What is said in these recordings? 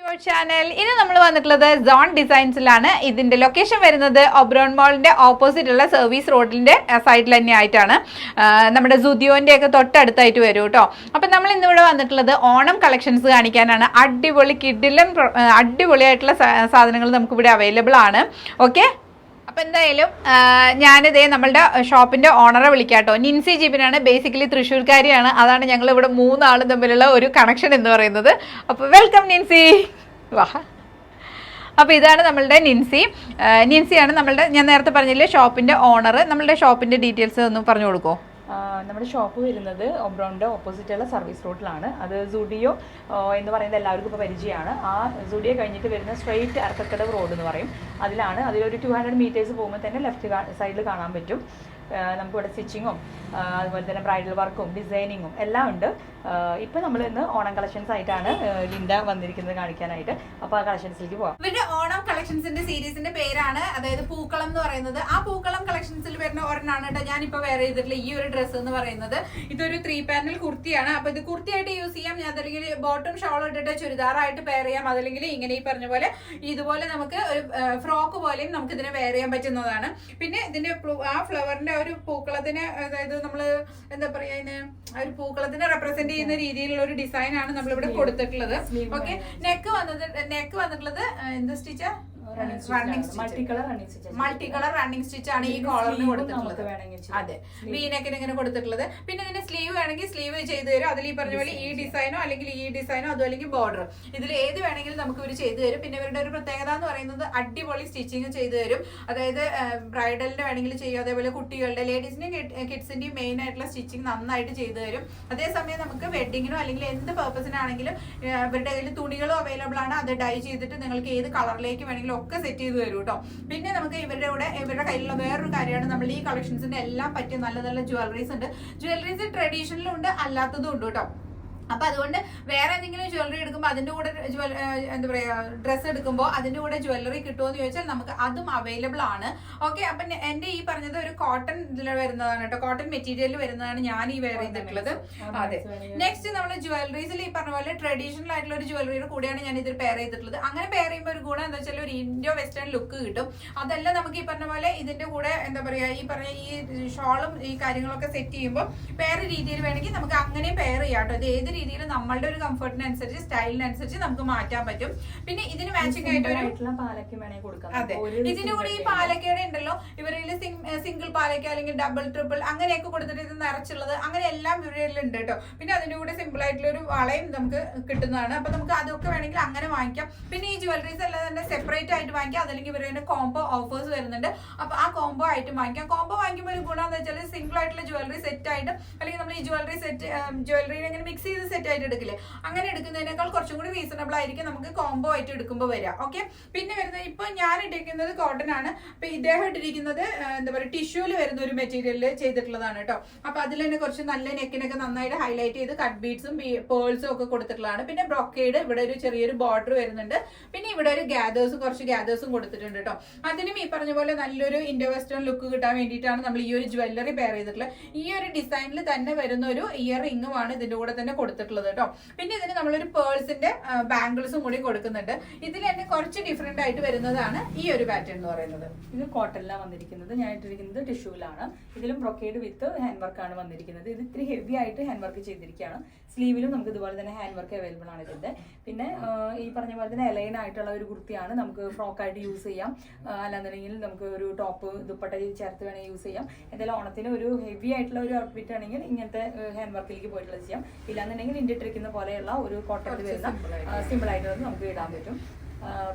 Channel ഇന്ന് നമ്മൾ വന്നിട്ടുള്ളത് സോൺ ഡിസൈൻസിലാണ്. ഇതിന്റെ ലൊക്കേഷൻ വരുന്നത് ഒബ്രോൺ മോളിന്റെ ഓപ്പോസിറ്റ് ഉള്ള സർവീസ് റോഡിന്റെ സൈഡിൽ തന്നെ ആയിട്ടാണ്. നമ്മുടെ സുദിയോന്റെ ഒക്കെ തൊട്ടടുത്തായിട്ട് വരും കേട്ടോ. അപ്പൊ നമ്മൾ ഇന്നിവിടെ വന്നിട്ടുള്ളത് ഓണം കളക്ഷൻസ് കാണിക്കാനാണ്. അടിപൊളിയായിട്ടുള്ള സാധനങ്ങൾ നമുക്ക് ഇവിടെ അവൈലബിൾ ആണ്. ഓക്കെ, അപ്പൊ എന്തായാലും ഞാനിതേ നമ്മളുടെ ഷോപ്പിന്റെ ഓണറെ വിളിക്കാട്ടോ. നിൻസി ജിബിനാണ്, ബേസിക്കലി തൃശ്ശൂർക്കാരിയാണ്. അതാണ് ഞങ്ങൾ ഇവിടെ മൂന്നാളും തമ്മിലുള്ള ഒരു കണക്ഷൻ എന്ന് പറയുന്നത്. അപ്പൊ വെൽക്കം നിൻസി. വാ. അപ്പോൾ ഇതാണ് നമ്മളുടെ നിൻസിയാണ് നമ്മളുടെ, ഞാൻ നേരത്തെ പറഞ്ഞില്ലേ, ഷോപ്പിന്റെ ഓണർ. നമ്മളുടെ ഷോപ്പിന്റെ ഡീറ്റെയിൽസ് ഒന്ന് പറഞ്ഞു കൊടുക്കോ? നമ്മുടെ ഷോപ്പ് വരുന്നത് ഒബ്രോണിൻ്റെ ഓപ്പോസിറ്റുള്ള സർവീസ് റോഡിലാണ്. അത് സുഡിയോ എന്ന് പറയുന്നത് എല്ലാവർക്കും ഇപ്പോൾ പരിചയമാണ്. ആ സുഡിയോ കഴിഞ്ഞിട്ട് വരുന്ന സ്ട്രെയിറ്റ് അരക്കക്കടവ് റോഡ് എന്ന് പറയും. അതിലൊരു 200 മീറ്റേഴ്സ് പോകുമ്പോൾ തന്നെ ലെഫ്റ്റ് സൈഡിൽ കാണാൻ പറ്റും. നമുക്കിവിടെ സ്റ്റിച്ചിങ്ങും അതുപോലെ തന്നെ ബ്രൈഡൽ വർക്കും ഡിസൈനിങ്ങും എല്ലാം ഉണ്ട്. ഇപ്പം നമ്മൾ ഇന്ന് ഓണം കളക്ഷൻസ് ആയിട്ടാണ് ലിൻഡ വന്നിരിക്കുന്നത് കാണിക്കാനായിട്ട്. അപ്പോൾ ആ കളക്ഷൻസിലേക്ക് പോവാം. ഇവരുടെ ഓണം കളക്ഷൻസിന്റെ സീരീസിന്റെ പേരാണ്, അതായത് പൂക്കളം എന്ന് പറയുന്നത്. ആ പൂക്കളം കളക്ഷൻസിൽ വരുന്ന ഒരെണ്ണാണ് കേട്ടോ ഞാനിപ്പോൾ വെയർ ചെയ്തിട്ടുള്ള ഈ ഒരു ഡ്രസ്സ് എന്ന് പറയുന്നത്. ഇതൊരു 3 പാനൽ കുർത്തിയാണ്. അപ്പോൾ ഇത് കുർത്തിയായിട്ട് യൂസ് ചെയ്യാം, അതല്ലെങ്കിൽ ബോട്ടം ഷോൾ ഇട്ടിട്ട് ചുരിദാറായിട്ട് പെയർ ചെയ്യാം, അതല്ലെങ്കിൽ ഇങ്ങനെ ഈ പറഞ്ഞ പോലെ ഇതുപോലെ നമുക്ക് ഒരു ഫ്രോക്ക് പോലെയും നമുക്ക് ഇതിനെ വെയർ ചെയ്യാൻ പറ്റുന്നതാണ്. പിന്നെ ഇതിന്റെ ആ ഫ്ലവറിന്റെ ഒരു പൂക്കളത്തിനെ, അതായത് നമ്മള് എന്താ പറയാ, ഇതിന് ഒരു പൂക്കളത്തിനെ റെപ്രസെന്റ് ചെയ്യുന്ന രീതിയിലുള്ള ഒരു ഡിസൈൻ ആണ് നമ്മളിവിടെ കൊടുത്തിട്ടുള്ളത്. ഓക്കെ, നെക്ക് വന്നിട്ടുള്ളത് എന്ത് സ്റ്റിച്ചാ? മൾട്ടി കളർ റണ്ണിങ് സ്റ്റിച്ച് ആണ് ഈ കോളറിന് കൊടുത്തിട്ടുള്ളത്. അതെ, വീനെക്കിന് ഇങ്ങനെ കൊടുത്തിട്ടുള്ളത്. പിന്നെ ഇതിന്റെ സ്ലീവ് വേണമെങ്കിൽ സ്ലീവ് ചെയ്ത് തരും. അതിൽ ഈ പറഞ്ഞ പോലെ ഈ ഡിസൈനോ അല്ലെങ്കിൽ ഈ ഡിസൈനോ അതും അല്ലെങ്കിൽ ബോർഡർ, ഇതിൽ ഏത് വേണമെങ്കിലും നമുക്ക് ഇവർ ചെയ്തു തരും. പിന്നെ ഇവരുടെ ഒരു പ്രത്യേകത എന്ന് പറയുന്നത് അടിപൊളി സ്റ്റിച്ചിങ് ചെയ്തു തരും. അതായത് ബ്രൈഡലിന്റെ വേണമെങ്കിൽ ചെയ്യും, അതേപോലെ കുട്ടികളുടെ, ലേഡീസിന്റെയും കിഡ്സിന്റെയും മെയിൻ ആയിട്ടുള്ള സ്റ്റിച്ചിങ് നന്നായിട്ട് ചെയ്തു തരും. അതേസമയം നമുക്ക് വെഡിങ്ങിനോ അല്ലെങ്കിൽ എന്ത് പർപ്പസിനാണെങ്കിലും ഇവരുടെ കയ്യിൽ തുണികളും അവൈലബിൾ ആണ്. അത് ഡൈ ചെയ്തിട്ട് നിങ്ങൾക്ക് ഏത് കളറിലേക്ക് വേണമെങ്കിലും ഒക്കെ സെറ്റ് ചെയ്ത് തരും കേട്ടോ. പിന്നെ നമുക്ക് ഇവരുടെ കയ്യിലുള്ള വേറൊരു കാര്യമാണ്, നമ്മൾ ഈ കളക്ഷൻസിന്റെ എല്ലാം പറ്റിയ നല്ല നല്ല ജ്വല്ലറീസ് ഉണ്ട്. ജ്വല്ലറീസ് ട്രഡീഷണലും ഉണ്ട്, അല്ലാത്തതും ഉണ്ട് കേട്ടോ. അപ്പൊ അതുകൊണ്ട് വേറെ എന്തെങ്കിലും ജ്വല്ലറി എടുക്കുമ്പോൾ അതിന്റെ കൂടെ എന്താ പറയാ, ഡ്രസ്സ് എടുക്കുമ്പോൾ അതിന്റെ കൂടെ ജ്വല്ലറി കിട്ടുമോ എന്ന് ചോദിച്ചാൽ നമുക്ക് അതും അവൈലബിൾ ആണ്. ഓക്കെ, അപ്പൊ എന്റെ ഈ പറഞ്ഞത് ഒരു കോട്ടൺ ഇതിൽ വരുന്നതാണ് കേട്ടോ, കോട്ടൺ മെറ്റീരിയലിൽ വരുന്നതാണ് ഞാൻ ഈ വെയർ ചെയ്തിട്ടുള്ളത്. അതെ, നെക്സ്റ്റ് നമ്മൾ ജ്വല്ലറീസിൽ ഈ പറഞ്ഞ പോലെ ട്രഡീഷണൽ ആയിട്ടുള്ള ഒരു ജ്വല്ലറിയുടെ കൂടെയാണ് ഞാൻ ഇതിൽ പെയർ ചെയ്തിട്ടുള്ളത്. അങ്ങനെ പെയർ ചെയ്യുമ്പോൾ ഒരു ഗുണം എന്താ വെച്ചാൽ ഒരു ഇൻഡോ വെസ്റ്റേൺ ലുക്ക് കിട്ടും. അതല്ല നമുക്ക് ഈ പറഞ്ഞ പോലെ ഇതിന്റെ കൂടെ എന്താ പറയാ, ഈ പറഞ്ഞ ഈ ഷോളും ഈ കാര്യങ്ങളൊക്കെ സെറ്റ് ചെയ്യുമ്പോൾ വേറെ രീതിയിൽ വേണമെങ്കിൽ നമുക്ക് അങ്ങനെ പെയർ ചെയ്യാം കേട്ടോ. ഇത് ഏത് രീതിയിൽ നമ്മളുടെ ഒരു കംഫർട്ടിനനുസരിച്ച് സ്റ്റൈലിനനുസരിച്ച് നമുക്ക് മാറ്റാൻ പറ്റും. പിന്നെ ഇതിന് മാച്ചിങ് ആയിട്ട് അതെ, ഇതിന്റെ കൂടെ ഈ പാലക്കയുടെ ഉണ്ടല്ലോ, ഇവരിൽ സിംഗിൾ പാലക്ക അല്ലെങ്കിൽ ഡബിൾ ട്രിപ്പിൾ അങ്ങനെയൊക്കെ കൊടുത്തിട്ട് ഇത് നിറച്ചുള്ളത്, അങ്ങനെ എല്ലാം ഇവരിൽ ഉണ്ട് കേട്ടോ. പിന്നെ അതിന്റെ കൂടെ സിമ്പിൾ ആയിട്ടുള്ള ഒരു വളയും നമുക്ക് കിട്ടുന്നതാണ്. അപ്പൊ നമുക്ക് അതൊക്കെ വേണമെങ്കിൽ അങ്ങനെ വാങ്ങിക്കാം. പിന്നെ ഈ ജ്വല്ലറീസ് എല്ലാം തന്നെ സെപ്പറേറ്റ് ആയിട്ട് വാങ്ങിക്കാം, അതല്ലെങ്കിൽ ഇവരുടെ കോംബോ ഓഫേഴ്സ് വരുന്നുണ്ട്. അപ്പൊ ആ കോംബോ ആയിട്ട് വാങ്ങിക്കാം. കോംബോ വാങ്ങിക്കുമ്പോൾ ഒരു ഗുണം എന്ന് വെച്ചാൽ സിംഗിൾ ആയിട്ടുള്ള ജ്വല്ലറി സെറ്റ് ആയിട്ട്, അല്ലെങ്കിൽ നമ്മൾ ഈ ജ്വല്ലറി എങ്ങനെ മിക്സ് ചെയ്ത് സെറ്റ് ആയിട്ട് എടുക്കില്ലേ, അങ്ങനെ എടുക്കുന്നതിനേക്കാൾ കുറച്ചും കൂടി റീസണബിൾ ആയിരിക്കും നമുക്ക് കോംബോ ആയിട്ട് എടുക്കുമ്പോൾ വരാം. ഓക്കെ, പിന്നെ വരുന്നത് ഇപ്പൊ ഞാൻ ഇട്ടിരിക്കുന്നത് കോട്ടൺ ആണ്. അപ്പൊ ഇദ്ദേഹം ഇട്ടിരിക്കുന്നത് എന്താ പറയുക, ടിഷ്യൂല് വരുന്ന ഒരു മെറ്റീരിയലിൽ ചെയ്തിട്ടുള്ളതാണ് കേട്ടോ. അപ്പൊ അതിൽ തന്നെ കുറച്ച് നല്ല നെക്കിനൊക്കെ നന്നായിട്ട് ഹൈലൈറ്റ് ചെയ്ത് കട്ട് ബീഡ്സും പേൾസും ഒക്കെ കൊടുത്തിട്ടുള്ളതാണ്. പിന്നെ ബ്രോക്കേഡ്, ഇവിടെ ഒരു ചെറിയൊരു ബോർഡർ വരുന്നുണ്ട്. പിന്നെ ഇവിടെ ഒരു കുറച്ച് ഗ്യാദേഴ്സും കൊടുത്തിട്ടുണ്ട് കേട്ടോ. അതിനും ഈ പറഞ്ഞ പോലെ നല്ലൊരു ഇൻഡോ വെസ്റ്റേൺ ലുക്ക് കിട്ടാൻ വേണ്ടിയിട്ടാണ് നമ്മൾ ഈ ഒരു ജ്വല്ലറി പെയർ ചെയ്തിട്ടുള്ളത്. ഈ ഒരു ഡിസൈനിൽ തന്നെ വരുന്ന ഒരു ഇയർ റിംഗുമാണ് ഇതിന്റെ കൂടെ തന്നെ കൊടുത്തിട്ടുള്ളത് കേട്ടോ. പിന്നെ ഇതിന് നമ്മളൊരു പേഴ്സിന്റെ ബാംഗിൾസും കൂടി കൊടുക്കുന്നുണ്ട്. ഇതിൽ തന്നെ കുറച്ച് ഡിഫറെന്റ് ആയിട്ട് വരുന്നതാണ് ഈ ഒരു പാറ്റേൺ എന്ന് പറയുന്നത്. ഇത് കോട്ടണിലാണ് വന്നിരിക്കുന്നത്, ഞാൻ ഇട്ടിരിക്കുന്നത് ടിഷ്യൂലാണ്. ഇതിലും ബ്രൊക്കേഡ് വിത്ത് ഹാൻഡ് വർക്കാണ് വന്നിരിക്കുന്നത്. ഇത് ഇത്തിരി ഹെവി ആയിട്ട് ഹാൻഡ് വർക്ക് ചെയ്തിരിക്കുകയാണ്. സ്ലീവിലും നമുക്ക് ഇതുപോലെ തന്നെ ഹാൻഡ് വർക്ക് അവൈലബിൾ ആണ് ഇതിന്റെ. പിന്നെ ഈ പറഞ്ഞ പോലെ തന്നെ എലൈൻ ആയിട്ടുള്ള ഒരു കുർത്തിയാണ്, നമുക്ക് ഫ്രോക്കായിട്ട് യൂസ് ചെയ്യാം, അല്ലാന്നുണ്ടെങ്കിൽ നമുക്ക് ഒരു ടോപ്പ് ദുപ്പട്ട ചേർത്ത് വേണമെങ്കിൽ യൂസ് ചെയ്യാം. എന്തായാലും ഓണത്തിന് ഒരു ഹെവി ആയിട്ടുള്ള ഒരു ഔട്ട്ഫിറ്റ് ആണെങ്കിൽ ഇങ്ങനത്തെ ഹാൻഡ് വർക്കിലേക്ക് പോയിട്ടുള്ളത് ചെയ്യാം. ഇല്ലാന്നുണ്ടെങ്കിൽ ഇട്ടിരിക്കുന്ന പോലെയുള്ള ഒരു കോട്ടണിൽ വരുന്ന സിമ്പിൾ ആയിട്ട് നമുക്ക് ഇടാൻ പറ്റും.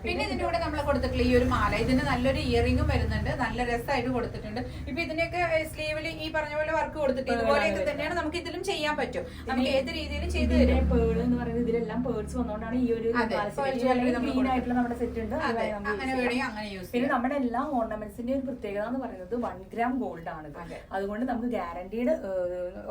പിന്നെ ഇതിന്റെ കൂടെ നമ്മൾ കൊടുത്തിട്ടുള്ള ഈ ഒരു മാല, ഇതിന് നല്ലൊരു ഇയറിംഗും വരുന്നുണ്ട്, നല്ല രസമായിട്ട് കൊടുത്തിട്ടുണ്ട്. ഇപ്പൊ ഇതിനൊക്കെ സ്ലീവിൽ ഈ പറഞ്ഞ പോലെ വർക്ക് കൊടുത്തിട്ട് ഇതുപോലെയൊക്കെ തന്നെയാണ് നമുക്ക് ഇതിലും ചെയ്യാൻ പറ്റും. നമുക്ക് ഏത് രീതിയിലും ചെയ്ത് തരും. പേൾ എന്ന് പറയുന്നത് ഇതിലെല്ലാം പേൾസ് വന്നുകൊണ്ടാണ് ഈ ഒരു നമ്മുടെ സെറ്റ് ഉണ്ട്. പിന്നെ നമ്മുടെ എല്ലാ ഓർണമെന്റ്സിന്റെ ഒരു പ്രത്യേകത എന്ന് പറയുന്നത് 1 gram ഗോൾഡ് ആണ്. അതുകൊണ്ട് നമുക്ക് ഗ്യാരണ്ടീഡ്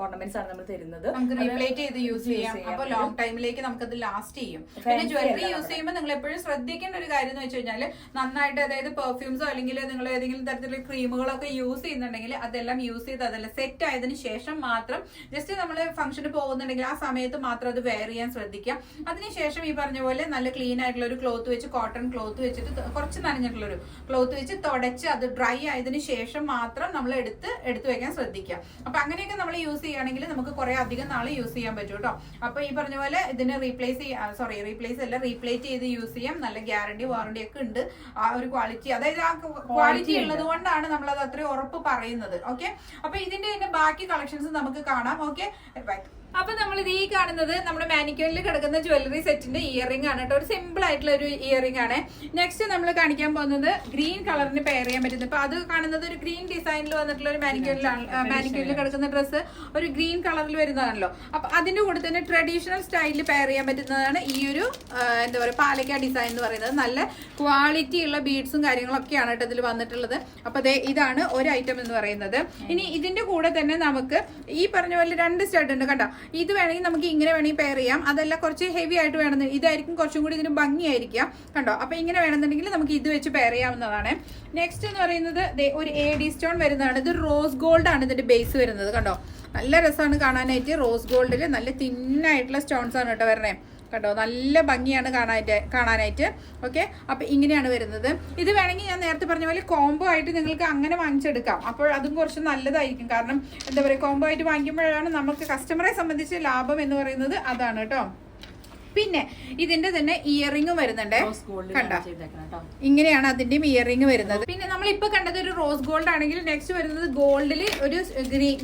ഓർണമെന്റ്സ് ആണ് നമ്മൾ തരുന്നത്. നമുക്ക് റീപ്ലേറ്റ് ചെയ്ത് യൂസ് ചെയ്യാം. അപ്പൊ ലോങ് ടൈമിലേക്ക് നമുക്കത് ലാസ്റ്റ് ചെയ്യും. പിന്നെ ജ്വല്ലറി യൂസ് ചെയ്യുമ്പോൾ നിങ്ങൾ എപ്പോഴും ശ്രദ്ധിക്കേണ്ട ഒരു കാര്യം എന്ന് വെച്ച് കഴിഞ്ഞാൽ നന്നായിട്ട് അതായത് പെർഫ്യൂംസോ അല്ലെങ്കിൽ നിങ്ങൾ ഏതെങ്കിലും തരത്തിലുള്ള ക്രീമുകളൊക്കെ യൂസ് ചെയ്യുന്നുണ്ടെങ്കിൽ അതെല്ലാം യൂസ് ചെയ്ത് അതെല്ലാം സെറ്റ് ആയതിനു ശേഷം മാത്രം ജസ്റ്റ് നമ്മൾ ഫംഗ്ഷന് പോകുന്നുണ്ടെങ്കിൽ ആ സമയത്ത് മാത്രം അത് വെയർ ചെയ്യാൻ ശ്രദ്ധിക്കാം. അതിനുശേഷം ഈ പറഞ്ഞ പോലെ നല്ല ക്ലീൻ ആയിട്ടുള്ള ഒരു ക്ലോത്ത് വെച്ച് കോട്ടൺ ക്ലോത്ത് വെച്ചിട്ട് കുറച്ച് നനഞ്ഞിട്ടുള്ള ഒരു ക്ലോത്ത് വെച്ച് തുടച്ച് അത് ഡ്രൈ ആയതിനു ശേഷം മാത്രം നമ്മൾ എടുത്തു വെക്കാൻ ശ്രദ്ധിക്കാം. അപ്പൊ അങ്ങനെയൊക്കെ നമ്മൾ യൂസ് ചെയ്യുകയാണെങ്കിൽ നമുക്ക് കുറെ അധികം നാൾ യൂസ് ചെയ്യാൻ പറ്റും കേട്ടോ. അപ്പൊ ഈ പറഞ്ഞ പോലെ ഇതിന് റീപ്ലേസ് ചെയ്ത് യൂസ് ചെയ്യാം. നല്ല ഗ്യാരണ്ടി വാറണ്ടി ഒക്കെ ഉണ്ട്. ആ ഒരു ക്വാളിറ്റി അതായത് ആ ക്വാളിറ്റി ഉള്ളത് കൊണ്ടാണ് നമ്മൾ അത് അത്രയും ഉറപ്പ് പറയുന്നത്. ഓക്കെ, അപ്പൊ ഇതിന്റെ ബാക്കി കളക്ഷൻസ് നമുക്ക് കാണാം. Okay, bye. അപ്പൊ നമ്മൾ ഇത് ഈ കാണുന്നത് നമ്മുടെ മാനിക്യൂറിൽ കിടക്കുന്ന ജ്വല്ലറി സെറ്റിന്റെ ഇയറിംഗ് ആണ് കേട്ടോ. ഒരു സിമ്പിൾ ആയിട്ടുള്ള ഒരു ഇയറിംഗ് ആണ്. നെക്സ്റ്റ് നമ്മൾ കാണിക്കാൻ പോകുന്നത് ഗ്രീൻ കളറിന് പെയർ ചെയ്യാൻ പറ്റുന്നത്. അപ്പൊ അത് കാണുന്നത് ഒരു ഗ്രീൻ ഡിസൈനിൽ വന്നിട്ടുള്ള ഒരു മാനിക്യൂറിൽ കിടക്കുന്ന ഡ്രസ്സ് ഒരു ഗ്രീൻ കളറിൽ വരുന്നതാണല്ലോ. അപ്പൊ അതിന്റെ കൂടെ തന്നെ ട്രഡീഷണൽ സ്റ്റൈലിൽ പെയർ ചെയ്യാൻ പറ്റുന്നതാണ് ഈ ഒരു എന്താ പറയുക പാലക്ക ഡിസൈൻ എന്ന് പറയുന്നത്. നല്ല ക്വാളിറ്റി ഉള്ള ബീഡ്സും കാര്യങ്ങളൊക്കെയാണ് കേട്ടോ ഇതിൽ വന്നിട്ടുള്ളത്. അപ്പൊ ഇതാണ് ഒരു ഐറ്റം എന്ന് പറയുന്നത്. ഇനി ഇതിന്റെ കൂടെ തന്നെ നമുക്ക് ഈ പറഞ്ഞ പോലെ 2 സ്റ്റഡ് ഉണ്ട് കേട്ടോ. ഇത് വേണമെങ്കിൽ നമുക്ക് ഇങ്ങനെ വേണമെങ്കിൽ പെയർ ചെയ്യാം. അതെല്ലാം കുറച്ച് ഹെവി ആയിട്ട് വേണമെന്ന് ഇതായിരിക്കും കുറച്ചും കൂടി ഇതിന് ഭംഗിയായിരിക്കാം കണ്ടോ. അപ്പൊ ഇങ്ങനെ വേണമെന്നുണ്ടെങ്കിൽ നമുക്ക് ഇത് വെച്ച് പെയർ ചെയ്യാവുന്നതാണ്. നെക്സ്റ്റ് എന്ന് പറയുന്നത് ഒരു AD സ്റ്റോൺ വരുന്നതാണ്. ഇത് റോസ് ഗോൾഡ് ആണ് ഇതിന്റെ ബേസ് വരുന്നത് കണ്ടോ. നല്ല രസമാണ് കാണാനായിട്ട്. റോസ് ഗോൾഡിൽ നല്ല തിന്നായിട്ടുള്ള സ്റ്റോൺസ് ആണ് കേട്ടോ വരണേ കേട്ടോ. നല്ല ഭംഗിയാണ് കാണാനായിട്ട്. ഓക്കെ, അപ്പൊ ഇങ്ങനെയാണ് വരുന്നത്. ഇത് വേണമെങ്കിൽ ഞാൻ നേരത്തെ പറഞ്ഞ പോലെ കോംബോ ആയിട്ട് നിങ്ങൾക്ക് അങ്ങനെ വാങ്ങിച്ചെടുക്കാം. അപ്പോൾ അതും കുറച്ച് നല്ലതായിരിക്കും. കാരണം എന്താ പറയുക, കോംബോ ആയിട്ട് വാങ്ങിക്കുമ്പോഴാണ് നമുക്ക് കസ്റ്റമറെ സംബന്ധിച്ച് ലാഭം എന്ന് പറയുന്നത് അതാണ് കേട്ടോ. പിന്നെ ഇതിന്റെ തന്നെ ഇയറിംഗും വരുന്നുണ്ട് കണ്ടോ. ഇങ്ങനെയാണ് അതിന്റെയും ഇയറിംഗ് വരുന്നത്. പിന്നെ നമ്മളിപ്പോ കണ്ടത് ഒരു റോസ് ഗോൾഡ് ആണെങ്കിൽ നെക്സ്റ്റ് വരുന്നത് ഗോൾഡിൽ ഒരു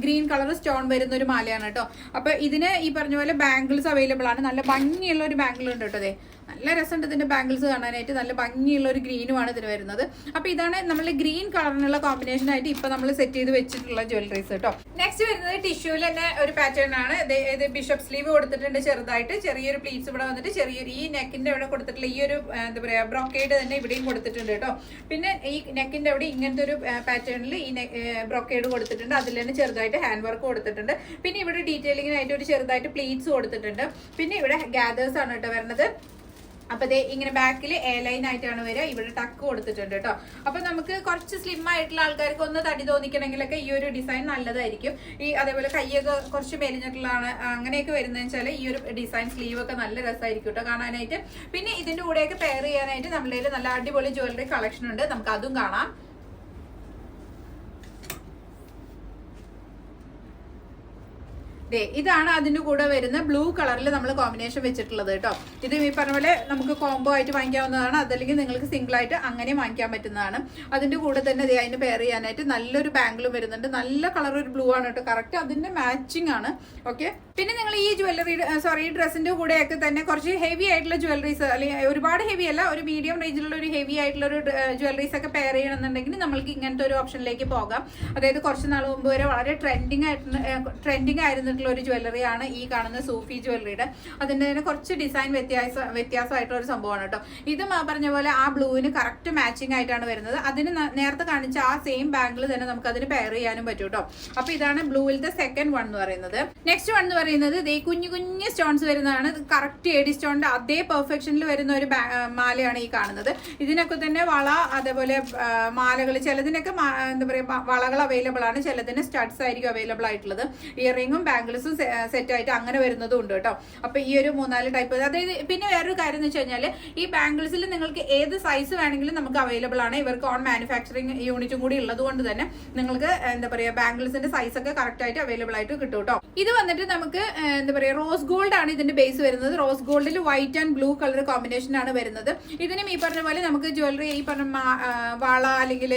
ഗ്രീൻ കളർ സ്റ്റോൺ വരുന്ന ഒരു മാലയാണ് കേട്ടോ. അപ്പൊ ഇതിന് ഈ പറഞ്ഞ പോലെ ബാംഗിൾസ് അവൈലബിൾ ആണ്. നല്ല ഭംഗിയുള്ള ഒരു ബാംഗിൾ ഉണ്ട് കേട്ടോ. അതെ, നല്ല രസമുണ്ട് ഇതിന്റെ ബാംഗിൾസ് കാണാനായിട്ട്. നല്ല ഭംഗിയുള്ള ഒരു ഗ്രീനുമാണ് ഇതിന് വരുന്നത്. അപ്പൊ ഇതാണ് നമ്മൾ ഗ്രീൻ കളറിനുള്ള കോമ്പിനേഷൻ ആയിട്ട് ഇപ്പൊ നമ്മൾ സെറ്റ് ചെയ്ത് വെച്ചിട്ടുള്ള ജ്വല്ലറീസ് കേട്ടോ. നെക്സ്റ്റ് വരുന്നത് ടിഷ്യൂല് തന്നെ ഒരു പാറ്റേൺ ആണ്. ഇത് ബിഷപ്പ് സ്ലീവ് കൊടുത്തിട്ടുണ്ട് ചെറുതായിട്ട്. ചെറിയൊരു പ്ലീറ്റ്സ് ഇവിടെ വന്നിട്ട് ചെറിയൊരു ഈ നെക്കിന്റെ ഇവിടെ കൊടുത്തിട്ടുള്ള ഈ ഒരു എന്താ പറയാ ബ്രോക്കേഡ് തന്നെ ഇവിടെയും കൊടുത്തിട്ടുണ്ട് കേട്ടോ. പിന്നെ ഈ നെക്കിന്റെ അവിടെ ഇങ്ങനത്തെ ഒരു പാറ്റേണിൽ ഈ ബ്രോക്കേഡ് കൊടുത്തിട്ടുണ്ട്. അതിൽ തന്നെ ചെറുതായിട്ട് ഹാൻഡ് വർക്ക് കൊടുത്തിട്ടുണ്ട്. പിന്നെ ഇവിടെ ഡീറ്റെയിലിങ്ങിനായിട്ട് ഒരു ചെറുതായിട്ട് പ്ലീറ്റ്സ് കൊടുത്തിട്ടുണ്ട്. പിന്നെ ഇവിടെ ഗാദേഴ്സ് ആണ് കേട്ടോ വരുന്നത്. അപ്പൊ ഇങ്ങനെ ബാക്കിൽ എ ലൈൻ ആയിട്ടാണ് വരിക. ഇവിടെ ടക്ക് കൊടുത്തിട്ടുണ്ട് കേട്ടോ. അപ്പൊ നമുക്ക് കുറച്ച് സ്ലിം ആയിട്ടുള്ള ആൾക്കാർക്ക് ഒന്ന് തടി തോന്നിക്കണമെങ്കിലൊക്കെ ഈ ഒരു ഡിസൈൻ നല്ലതായിരിക്കും. ഈ അതേപോലെ കൈയൊക്കെ കുറച്ച് മെലിഞ്ഞിട്ടുള്ളതാണ് അങ്ങനെയൊക്കെ വരുന്നതെന്ന് വെച്ചാൽ ഈ ഒരു ഡിസൈൻ സ്ലീവ് ഒക്കെ നല്ല രസമായിരിക്കും കേട്ടോ കാണാനായിട്ട്. പിന്നെ ഇതിന്റെ കൂടെയൊക്കെ പെയർ ചെയ്യാനായിട്ട് നമ്മുടെ നല്ല അടിപൊളി ജ്വല്ലറി കളക്ഷൻ ഉണ്ട്. നമുക്ക് അതും കാണാം. ഇതാണ് അതിന്റെ കൂടെ വരുന്ന ബ്ലൂ കളറിൽ നമ്മൾ കോമ്പിനേഷൻ വെച്ചിട്ടുള്ളത് കേട്ടോ. ഇത് ഈ പറഞ്ഞ പോലെ നമുക്ക് കോംബോ ആയിട്ട് വാങ്ങിക്കാവുന്നതാണ്. അതല്ലെങ്കിൽ നിങ്ങൾക്ക് സിംഗിൾ ആയിട്ട് അങ്ങനെ വാങ്ങിക്കാൻ പറ്റുന്നതാണ്. അതിന്റെ കൂടെ തന്നെ അതിന് പെയർ ചെയ്യാനായിട്ട് നല്ലൊരു ബാംഗിളും വരുന്നുണ്ട്. നല്ല കളർ ഒരു ബ്ലൂ ആണ് കേട്ടോ. കറക്റ്റ് അതിന്റെ മാച്ചിങ് ആണ്. ഓക്കെ, പിന്നെ നിങ്ങൾ ഈ ഈ ഡ്രസ്സിന്റെ കൂടെയൊക്കെ തന്നെ കുറച്ച് ഹെവി ആയിട്ടുള്ള ജ്വല്ലറീസ്, അല്ലെങ്കിൽ ഒരുപാട് ഹെവി അല്ല, ഒരു മീഡിയം റേഞ്ചിലുള്ള ഒരു ഹെവി ആയിട്ടുള്ള ഒരു ജ്വല്ലറീസ് ഒക്കെ പെയർ ചെയ്യണമെന്നുണ്ടെങ്കിൽ നമ്മൾക്ക് ഇങ്ങനത്തെ ഒരു ഓപ്ഷനിലേക്ക് പോകാം. അതായത് കുറച്ച് നാൾ മുമ്പ് വരെ വളരെ ട്രെൻഡിങ് ആയിരുന്നിട്ടുള്ള ഒരു ജ്വല്ലറിയാണ് ഈ കാണുന്ന സൂഫി ജ്വല്ലറിയുടെ. അതിന്റെ തന്നെ കുറച്ച് ഡിസൈൻ വ്യത്യാസമായിട്ടുള്ള ഒരു സംഭവമാണ് കേട്ടോ. ഇത് പറഞ്ഞ പോലെ ആ ബ്ലൂവിന് കറക്റ്റ് മാച്ചിങ് ആയിട്ടാണ് വരുന്നത്. അതിന് നേരത്തെ കാണിച്ച ആ സെയിം ബാംഗിൾ തന്നെ നമുക്ക് അതിന് പെയർ ചെയ്യാനും പറ്റും കേട്ടോ. അപ്പൊ ഇതാണ് ബ്ലൂവിലത്തെ സെക്കൻഡ് വൺ എന്ന് പറയുന്നത്. നെക്സ്റ്റ് വൺ എന്ന് പറയുന്നത് കുഞ്ഞു കുഞ്ഞു സ്റ്റോൺസ് വരുന്നതാണ്. കറക്റ്റ് AD സ്റ്റോണിന്റെ അതേ പെർഫെക്ഷനിൽ വരുന്ന ഒരു മാലയാണ് ഈ കാണുന്നത്. ഇതിനൊക്കെ തന്നെ വള, അതേപോലെ മാലകൾ, ചിലതിനൊക്കെ എന്താ പറയുക വളകൾ അവൈലബിൾ ആണ്, ചിലതിന് സ്റ്റഡ്സ് ആയിരിക്കും അവൈലബിൾ ആയിട്ടുള്ളത്. ഇയറിംഗും ബാംഗിൾസും സെറ്റ് ആയിട്ട് അങ്ങനെ വരുന്നതും ഉണ്ട് കേട്ടോ. അപ്പൊ ഈ ഒരു 4 ടൈപ്പ്. അതായത് പിന്നെ വേറൊരു കാര്യം എന്ന് വെച്ച് കഴിഞ്ഞാൽ ഈ ബാംഗിൾസിൽ നിങ്ങൾക്ക് ഏത് സൈസ് വേണമെങ്കിലും നമുക്ക് അവൈലബിൾ ആണ്. ഇവർക്ക് ഓൺ മാനുഫാക്ചറിങ് യൂണിറ്റും കൂടി ഉള്ളത് കൊണ്ട് തന്നെ നിങ്ങൾക്ക് എന്താ പറയുക ബാംഗിൾസിന്റെ സൈസ് ഒക്കെ കറക്റ്റ് ആയിട്ട് അവൈലബിൾ ആയിട്ട് കിട്ടും കേട്ടോ. ഇത് വന്നിട്ട് നമുക്ക് എന്താ പറയുക റോസ് ഗോൾഡ് ആണ് ഇതിന്റെ ബേസ് വരുന്നത്. റോസ് ഗോൾഡിൽ white and blue colour combination ആണ് വരുന്നത്. ഇതിനും ഈ പറഞ്ഞ പോലെ നമുക്ക് ജ്വല്ലറി ഈ പറഞ്ഞ വള അല്ലെങ്കിൽ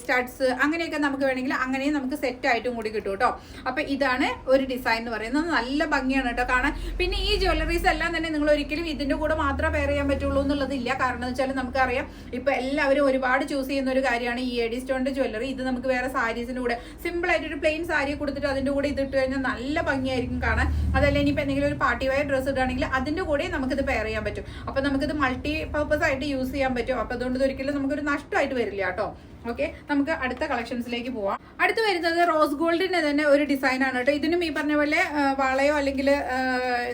സ്റ്റഡ്സ് അങ്ങനെയൊക്കെ നമുക്ക് വേണമെങ്കിൽ അങ്ങനെയും നമുക്ക് സെറ്റ് ആയിട്ടും കൂടി കിട്ടും കേട്ടോ. അപ്പൊ ഇതാണ് ഒരു ഡിസൈൻ എന്ന് പറയുന്നത്. നല്ല ഭംഗിയാണ് കേട്ടോ കാണാൻ. പിന്നെ ഈ ജ്വല്ലറീസ് എല്ലാം തന്നെ നിങ്ങൾ ഒരിക്കലും ഇതിന്റെ കൂടെ മാത്രമേ പെയർ ചെയ്യാൻ പറ്റുള്ളൂ എന്നുള്ളതില്ല. കാരണം എന്ന് വെച്ചാൽ നമുക്കറിയാം ഇപ്പൊ എല്ലാവരും ഒരുപാട് ചൂസ് ചെയ്യുന്ന ഒരു കാര്യമാണ് ഈ AD സ്റ്റോണിന്റെ ജ്വല്ലറി. ഇത് നമുക്ക് വേറെ സാരീസിന്റെ കൂടെ സിമ്പിൾ ആയിട്ട് ഒരു പ്ലെയിൻ സാരി കൊടുത്തിട്ട് അതിന്റെ കൂടെ ഇത് ഇട്ട് കഴിഞ്ഞാൽ നല്ല ഭംഗിയായിരിക്കും കാണാൻ. അതല്ല ഇനിയിപ്പോ എന്തെങ്കിലും ഒരു പാർട്ടി വെയർ ഡ്രസ്സ് ഇടുകയാണെങ്കിൽ അതിന്റെ കൂടെ നമുക്കിത് പെയർ ചെയ്യാൻ പറ്റും. അപ്പൊ നമുക്കിത് മൾട്ടി പർപ്പസ് ആയിട്ട് യൂസ് ചെയ്യാൻ പറ്റും. അപ്പൊ അതുകൊണ്ട് ഒരിക്കലും നമുക്കൊരു നഷ്ടമായിട്ട് വരില്ല കേട്ടോ. ഓക്കെ, നമുക്ക് അടുത്ത കളക്ഷൻസിലേക്ക് പോവാം. അടുത്ത് വരുന്നത് റോസ് ഗോൾഡിന്റെ തന്നെ ഒരു ഡിസൈൻ ആണ് കേട്ടോ. ഇതിനും ഈ പറഞ്ഞ പോലെ വളയോ അല്ലെങ്കിൽ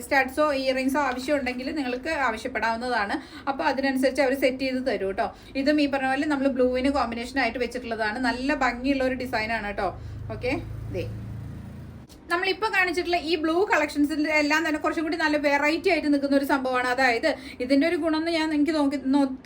സ്റ്റഡ്സോ ഇയറിംഗ്സോ ആവശ്യം ഉണ്ടെങ്കിൽ നിങ്ങൾക്ക് ആവശ്യപ്പെടാവുന്നതാണ്. അപ്പോൾ അതിനനുസരിച്ച് അവർ സെറ്റ് ചെയ്ത് തരും കേട്ടോ. ഇതും ഈ പറഞ്ഞ പോലെ നമ്മൾ ബ്ലൂവിന് കോമ്പിനേഷൻ ആയിട്ട് വെച്ചിട്ടുള്ളതാണ്. നല്ല ഭംഗിയുള്ള ഒരു ഡിസൈൻ ആണ് കേട്ടോ. ഓക്കെ, ദേ നമ്മളിപ്പോൾ കാണിച്ചിട്ടുള്ള ഈ ബ്ലൂ കളക്ഷൻസിൽ എല്ലാം തന്നെ കുറച്ചും കൂടി നല്ല വെറൈറ്റി ആയിട്ട് നിൽക്കുന്ന ഒരു സംഭവമാണ്. അതായത് ഇതിന്റെ ഒരു ഗുണം എന്ന് എനിക്ക്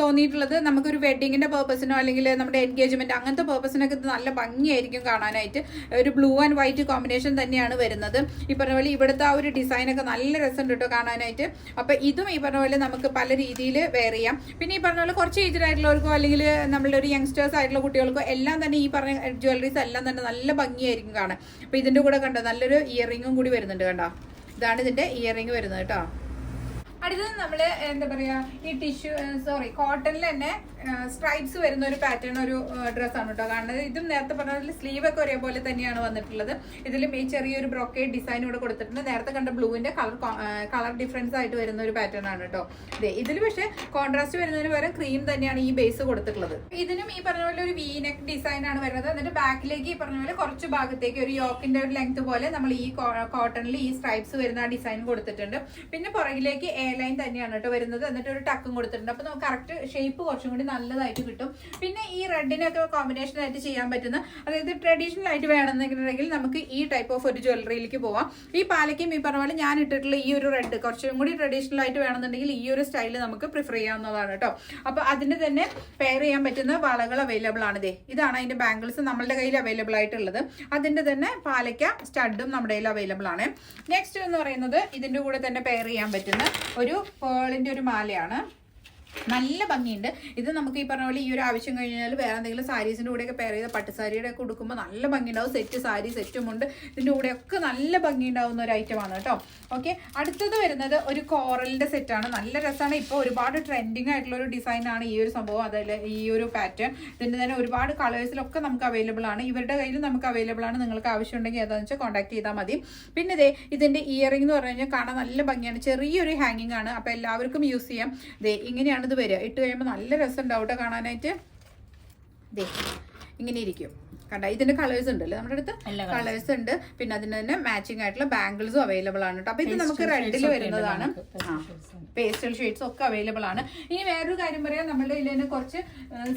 തോന്നിയിട്ടുള്ളത്, നമുക്കൊരു വെഡിങ്ങിന്റെ പേർപ്പസിനോ അല്ലെങ്കിൽ നമ്മുടെ എൻഗേജ്മെന്റ് അങ്ങനത്തെ പേർപ്പസിനൊക്കെ ഇത് നല്ല ഭംഗിയായിരിക്കും കാണാനായിട്ട്. ഒരു ബ്ലൂ ആൻഡ് വൈറ്റ് കോമ്പിനേഷൻ തന്നെയാണ് വരുന്നത്. ഈ പറഞ്ഞ പോലെ ഇവിടുത്തെ ആ ഒരു ഡിസൈനൊക്കെ നല്ല രസമുണ്ട് കേട്ടോ കാണാനായിട്ട്. അപ്പൊ ഇതും ഈ പറഞ്ഞ പോലെ നമുക്ക് പല രീതിയിൽ വെയർ ചെയ്യാം. പിന്നെ ഈ പറഞ്ഞ പോലെ കുറച്ച് ഏജ്ഡ് ആയിട്ടുള്ളവർക്കോ അല്ലെങ്കിൽ നമ്മളുടെ ഒരു യങ്സ്റ്റേഴ്സ് ആയിട്ടുള്ള കുട്ടികൾക്കോ എല്ലാം തന്നെ ഈ പറഞ്ഞ ജ്വല്ലറീസ് എല്ലാം തന്നെ നല്ല ഭംഗിയായിരിക്കും കാണാൻ. അപ്പൊ ഇതിന്റെ കൂടെ കണ്ടോ നല്ലൊരു ഇയറിംഗും കൂടി വരുന്നുണ്ട് കണ്ടോ. ഇതാണ് ഇതിന്റെ ഇയറിംഗ് വരുന്നത് കേട്ടോ. അടുത്തത് നമ്മള് എന്താ പറയാ ഈ കോട്ടണിൽ തന്നെ സ്ട്രൈപ്സ് വരുന്ന ഒരു പാറ്റേൺ ഒരു ഡ്രസ്സാണ് കേട്ടോ കാണുന്നത്. ഇതും നേരത്തെ പറഞ്ഞ സ്ലീവ് ഒക്കെ ഒരേപോലെ തന്നെയാണ് വന്നിട്ടുള്ളത്. ഇതിലും ഈ ചെറിയൊരു ബ്രോക്കേഡ് ഡിസൈൻ ഇവിടെ കൊടുത്തിട്ടുണ്ട്. നേരത്തെ കണ്ട ബ്ലൂവിന്റെ കളർ ഡിഫറൻസ് ആയിട്ട് വരുന്ന ഒരു പാറ്റേൺ ആണ് കേട്ടോ. ഇതിൽ പക്ഷേ കോൺട്രാസ്റ്റ് വരുന്നതിന് പകരം ക്രീം തന്നെയാണ് ഈ ബേസ് കൊടുത്തിട്ടുള്ളത്. ഇതിനും ഈ പറഞ്ഞ പോലെ ഒരു വി നെക്ക് ഡിസൈൻ ആണ് വരുന്നത്. എന്നിട്ട് ബാക്കിലേക്ക് ഈ പറഞ്ഞ പോലെ കുറച്ച് ഭാഗത്തേക്ക് ഒരു യോക്കിന്റെ ഒരു ലെങ്ത് പോലെ നമ്മൾ ഈ കോട്ടണിൽ ഈ സ്ട്രൈപ്സ് വരുന്ന ആ ഡിസൈൻ കൊടുത്തിട്ടുണ്ട്. പിന്നെ പുറകിലേക്ക് എ ലൈൻ തന്നെയാണ് കേട്ടോ വരുന്നത്. എന്നിട്ട് ഒരു ടക്കും കൊടുത്തിട്ടുണ്ട്. അപ്പൊ നമുക്ക് കറക്റ്റ് ഷേപ്പ് കുറച്ചും കൂടി നല്ലതായിട്ട് കിട്ടും. പിന്നെ ഈ റെഡിനൊക്കെ കോമ്പിനേഷൻ ആയിട്ട് ചെയ്യാൻ പറ്റുന്ന, അതായത് ട്രഡീഷണൽ ആയിട്ട് വേണമെന്നുണ്ടെങ്കിൽ നമുക്ക് ഈ ടൈപ്പ് ഓഫ് ഒരു ജ്വല്ലറിയിലേക്ക് പോവാം. ഈ പാലയ്ക്കും ഈ പറഞ്ഞ പോലെ ഞാൻ ഇട്ടിട്ടുള്ള ഈ ഒരു റെഡ് കുറച്ചും കൂടി ട്രഡീഷണൽ ആയിട്ട് വേണമെന്നുണ്ടെങ്കിൽ ഈ ഒരു സ്റ്റൈൽ നമുക്ക് പ്രിഫർ ചെയ്യാവുന്നതാണ് കേട്ടോ. അപ്പൊ അതിന്റെ തന്നെ പെയർ ചെയ്യാൻ പറ്റുന്ന വളകൾ അവൈലബിൾ ആണ്. ഇതാണ് അതിന്റെ ബാംഗിൾസ് നമ്മളുടെ കയ്യിൽ അവൈലബിൾ ആയിട്ടുള്ളത്. അതിന്റെ തന്നെ പാലയ്ക്ക സ്റ്റഡും നമ്മുടെ കയ്യിൽ അവൈലബിൾ ആണ്. നെക്സ്റ്റ് എന്ന് പറയുന്നത് ഇതിന്റെ കൂടെ തന്നെ പെയർ ചെയ്യാൻ പറ്റുന്ന ഒരു പേളിന്റെ ഒരു മാലയാണ്. നല്ല ഭംഗിയുണ്ട്. ഇത് നമുക്ക് ഈ പറഞ്ഞ പോലെ ഈ ഒരു ആവശ്യം കഴിഞ്ഞാൽ വേറെ എന്തെങ്കിലും സാരീസിന്റെ കൂടെയൊക്കെ പെയർ ചെയ്ത പട്ടുസാരിയുടെ ഒക്കെ കൊടുക്കുമ്പോൾ നല്ല ഭംഗിയുണ്ടാവും. സെറ്റ് സാരി സെറ്റും ഉണ്ട്. ഇതിന്റെ കൂടെയൊക്കെ നല്ല ഭംഗിയുണ്ടാവുന്ന ഒരു ഐറ്റമാണ് കേട്ടോ. ഓക്കെ, അടുത്തത് വരുന്നത് ഒരു കോറലിന്റെ സെറ്റാണ്. നല്ല രസമാണ്. ഇപ്പോൾ ഒരുപാട് ട്രെൻഡിങ് ആയിട്ടുള്ള ഒരു ഡിസൈൻ ആണ് ഈ ഒരു സംഭവം. അതല്ല ഈ ഒരു പാറ്റേൺ. ഇതിന്റെ തന്നെ ഒരുപാട് കളേഴ്സിലൊക്കെ നമുക്ക് അവൈലബിൾ ആണ്. ഇവരുടെ കയ്യിൽ നമുക്ക് അവൈലബിൾ ആണ്. നിങ്ങൾക്ക് ആവശ്യമുണ്ടെങ്കിൽ ഏതാണെന്ന് വെച്ചാൽ കോൺടാക്ട് ചെയ്താൽ മതി. പിന്നെ ഇതിന്റെ ഇയറിംഗ് എന്ന് പറഞ്ഞു കഴിഞ്ഞാൽ കാണാൻ നല്ല ഭംഗിയാണ്. ചെറിയൊരു ഹാങ്ങിങ് ആണ്. അപ്പൊ എല്ലാവർക്കും യൂസ് ചെയ്യാം. ഇങ്ങനെയാണ് ഇത് വരിക. ഇട്ട് കഴിയുമ്പോൾ നല്ല രസം ഉണ്ടാവും കേട്ടോ കാണാനായിട്ട്. ഇങ്ങനെ ഇരിക്കും കണ്ട. ഇതിന്റെ കളേഴ്സ് ഉണ്ടല്ലോ നമ്മുടെ അടുത്ത്, കളേഴ്സ് ഉണ്ട്. പിന്നെ അതിന് തന്നെ മാച്ചിങ് ആയിട്ടുള്ള ബാംഗിൾസും അവൈലബിൾ ആണ് കേട്ടോ. അപ്പൊ ഇത് നമുക്ക് റെഡിൽ വരുന്നതാണ്. പേസ്റ്റൽ ഷെയ്ഡ്സ് ഒക്കെ അവൈലബിൾ ആണ്. ഇനി വേറൊരു കാര്യം പറയാം, നമ്മുടെ ഇതിൽ തന്നെ കുറച്ച്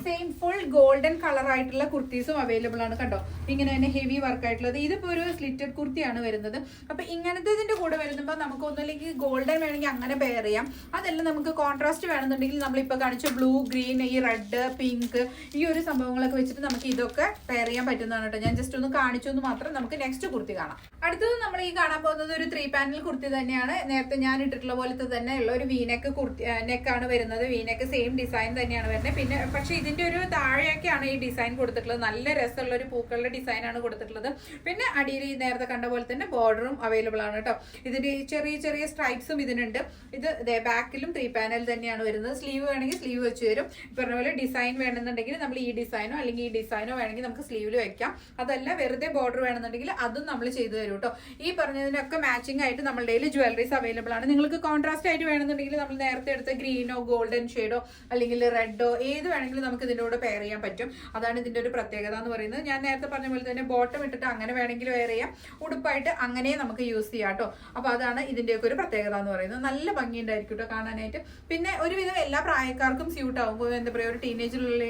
സെയിം ഫുൾ ഗോൾഡൻ കളർ ആയിട്ടുള്ള കുർത്തീസും അവൈലബിൾ ആണ് കണ്ടോ. ഇങ്ങനെ തന്നെ ഹെവി വർക്ക് ആയിട്ടുള്ളത്. ഇതിപ്പോ ഒരു സ്ലിറ്റഡ് കുർത്തിയാണ് വരുന്നത്. അപ്പൊ ഇങ്ങനത്തെ ഇതിന്റെ കൂടെ വരുമ്പോൾ നമുക്ക് ഒന്നുമില്ലെങ്കിൽ ഗോൾഡൻ വേണമെങ്കിൽ അങ്ങനെ പെയർ ചെയ്യാം. അതെല്ലാം നമുക്ക് കോൺട്രാസ്റ്റ് വേണമെന്നുണ്ടെങ്കിൽ നമ്മളിപ്പോ കാണിച്ച ബ്ലൂ, ഗ്രീൻ, ഈ റെഡ്, പിങ്ക്, ഈ ഒരു സംഭവങ്ങളൊക്കെ വെച്ചിട്ട് നമുക്ക് ഇതൊക്കെ പെയർ ചെയ്യാൻ പറ്റുന്നതാണ് കേട്ടോ. ഞാൻ ജസ്റ്റ് ഒന്ന് കാണിച്ചു എന്ന് മാത്രം. നമുക്ക് നെക്സ്റ്റ് കുർത്തി കാണാം. അടുത്തത് നമ്മൾ ഈ കാണാൻ പോകുന്നത് ഒരു 3 പാനൽ കുർത്തി തന്നെയാണ്. നേരത്തെ ഞാൻ ഇട്ടിട്ടുള്ള പോലത്തെ തന്നെ ഉള്ള ഒരു വീനെക്ക് കുർത്തി നെക്കാണ് വരുന്നത്. വീനെക്ക് സെയിം ഡിസൈൻ തന്നെയാണ് വരുന്നത്. പിന്നെ പക്ഷെ ഇതിന്റെ ഒരു താഴെയൊക്കെയാണ് ഈ ഡിസൈൻ കൊടുത്തിട്ടുള്ളത്. നല്ല രസമുള്ള ഒരു പൂക്കളുടെ ഡിസൈൻ ആണ് കൊടുത്തിട്ടുള്ളത്. പിന്നെ അടിയിൽ ഈ നേരത്തെ കണ്ട പോലെ തന്നെ ബോർഡറും അവൈലബിൾ ആണ് കേട്ടോ. ഇതിന്റെ ചെറിയ ചെറിയ സ്ട്രൈപ്സും ഇതിനുണ്ട്. ഇത് ബാക്കിലും 3 പാനൽ തന്നെയാണ് വരുന്നത്. സ്ലീവ് വേണമെങ്കിൽ സ്ലീവ് വെച്ച് വരും. പറഞ്ഞ പോലെ ഡിസൈൻ വേണമെന്നുണ്ടെങ്കിൽ നമ്മൾ ഈ ഡിസൈനോ അല്ലെങ്കിൽ ഈ ഡിസൈനോ വേണമെങ്കിൽ നമുക്ക് സ്ലീവിൽ വെക്കാം. അതല്ല വെറുതെ ബോർഡർ വേണമെന്നുണ്ടെങ്കിൽ അതും നമ്മൾ ചെയ്തു തരും കേട്ടോ. ഈ പറഞ്ഞതിനൊക്കെ മാച്ചിങ് ആയിട്ട് നമ്മളുടെ കയ്യിൽ ജ്വല്ലറീസ് അവൈലബിൾ ആണ്. നിങ്ങൾക്ക് കോൺട്രാസ്റ്റ് ആയിട്ട് വേണമെന്നുണ്ടെങ്കിൽ നമ്മൾ നേരത്തെ എടുത്ത ഗ്രീനോ ഗോൾഡൻ ഷെയ്ഡോ അല്ലെങ്കിൽ റെഡോ ഏത് വേണമെങ്കിലും നമുക്ക് ഇതിൻ്റെ കൂടെ പെയർ ചെയ്യാൻ പറ്റും. അതാണ് ഇതിന്റെ ഒരു പ്രത്യേകത എന്ന് പറയുന്നത്. ഞാൻ നേരത്തെ പറഞ്ഞ പോലെ തന്നെ ബോട്ടം ഇട്ടിട്ട് അങ്ങനെ വേണമെങ്കിൽ വെയർ ചെയ്യാം. ഉടുപ്പായിട്ട് അങ്ങനെ നമുക്ക് യൂസ് ചെയ്യാം കേട്ടോ. അപ്പൊ അതാണ് ഇതിന്റെയൊക്കെ ഒരു പ്രത്യേകത എന്ന് പറയുന്നത്. നല്ല ഭംഗിയുണ്ടായിരിക്കും കേട്ടോ കാണാനായിട്ട്. പിന്നെ ഒരുവിധം എല്ലാ പ്രായക്കാർക്കും സ്യൂട്ട് ആകുമ്പോൾ എന്താ പറയുക, ഒരു ടീനേജിലുള്ള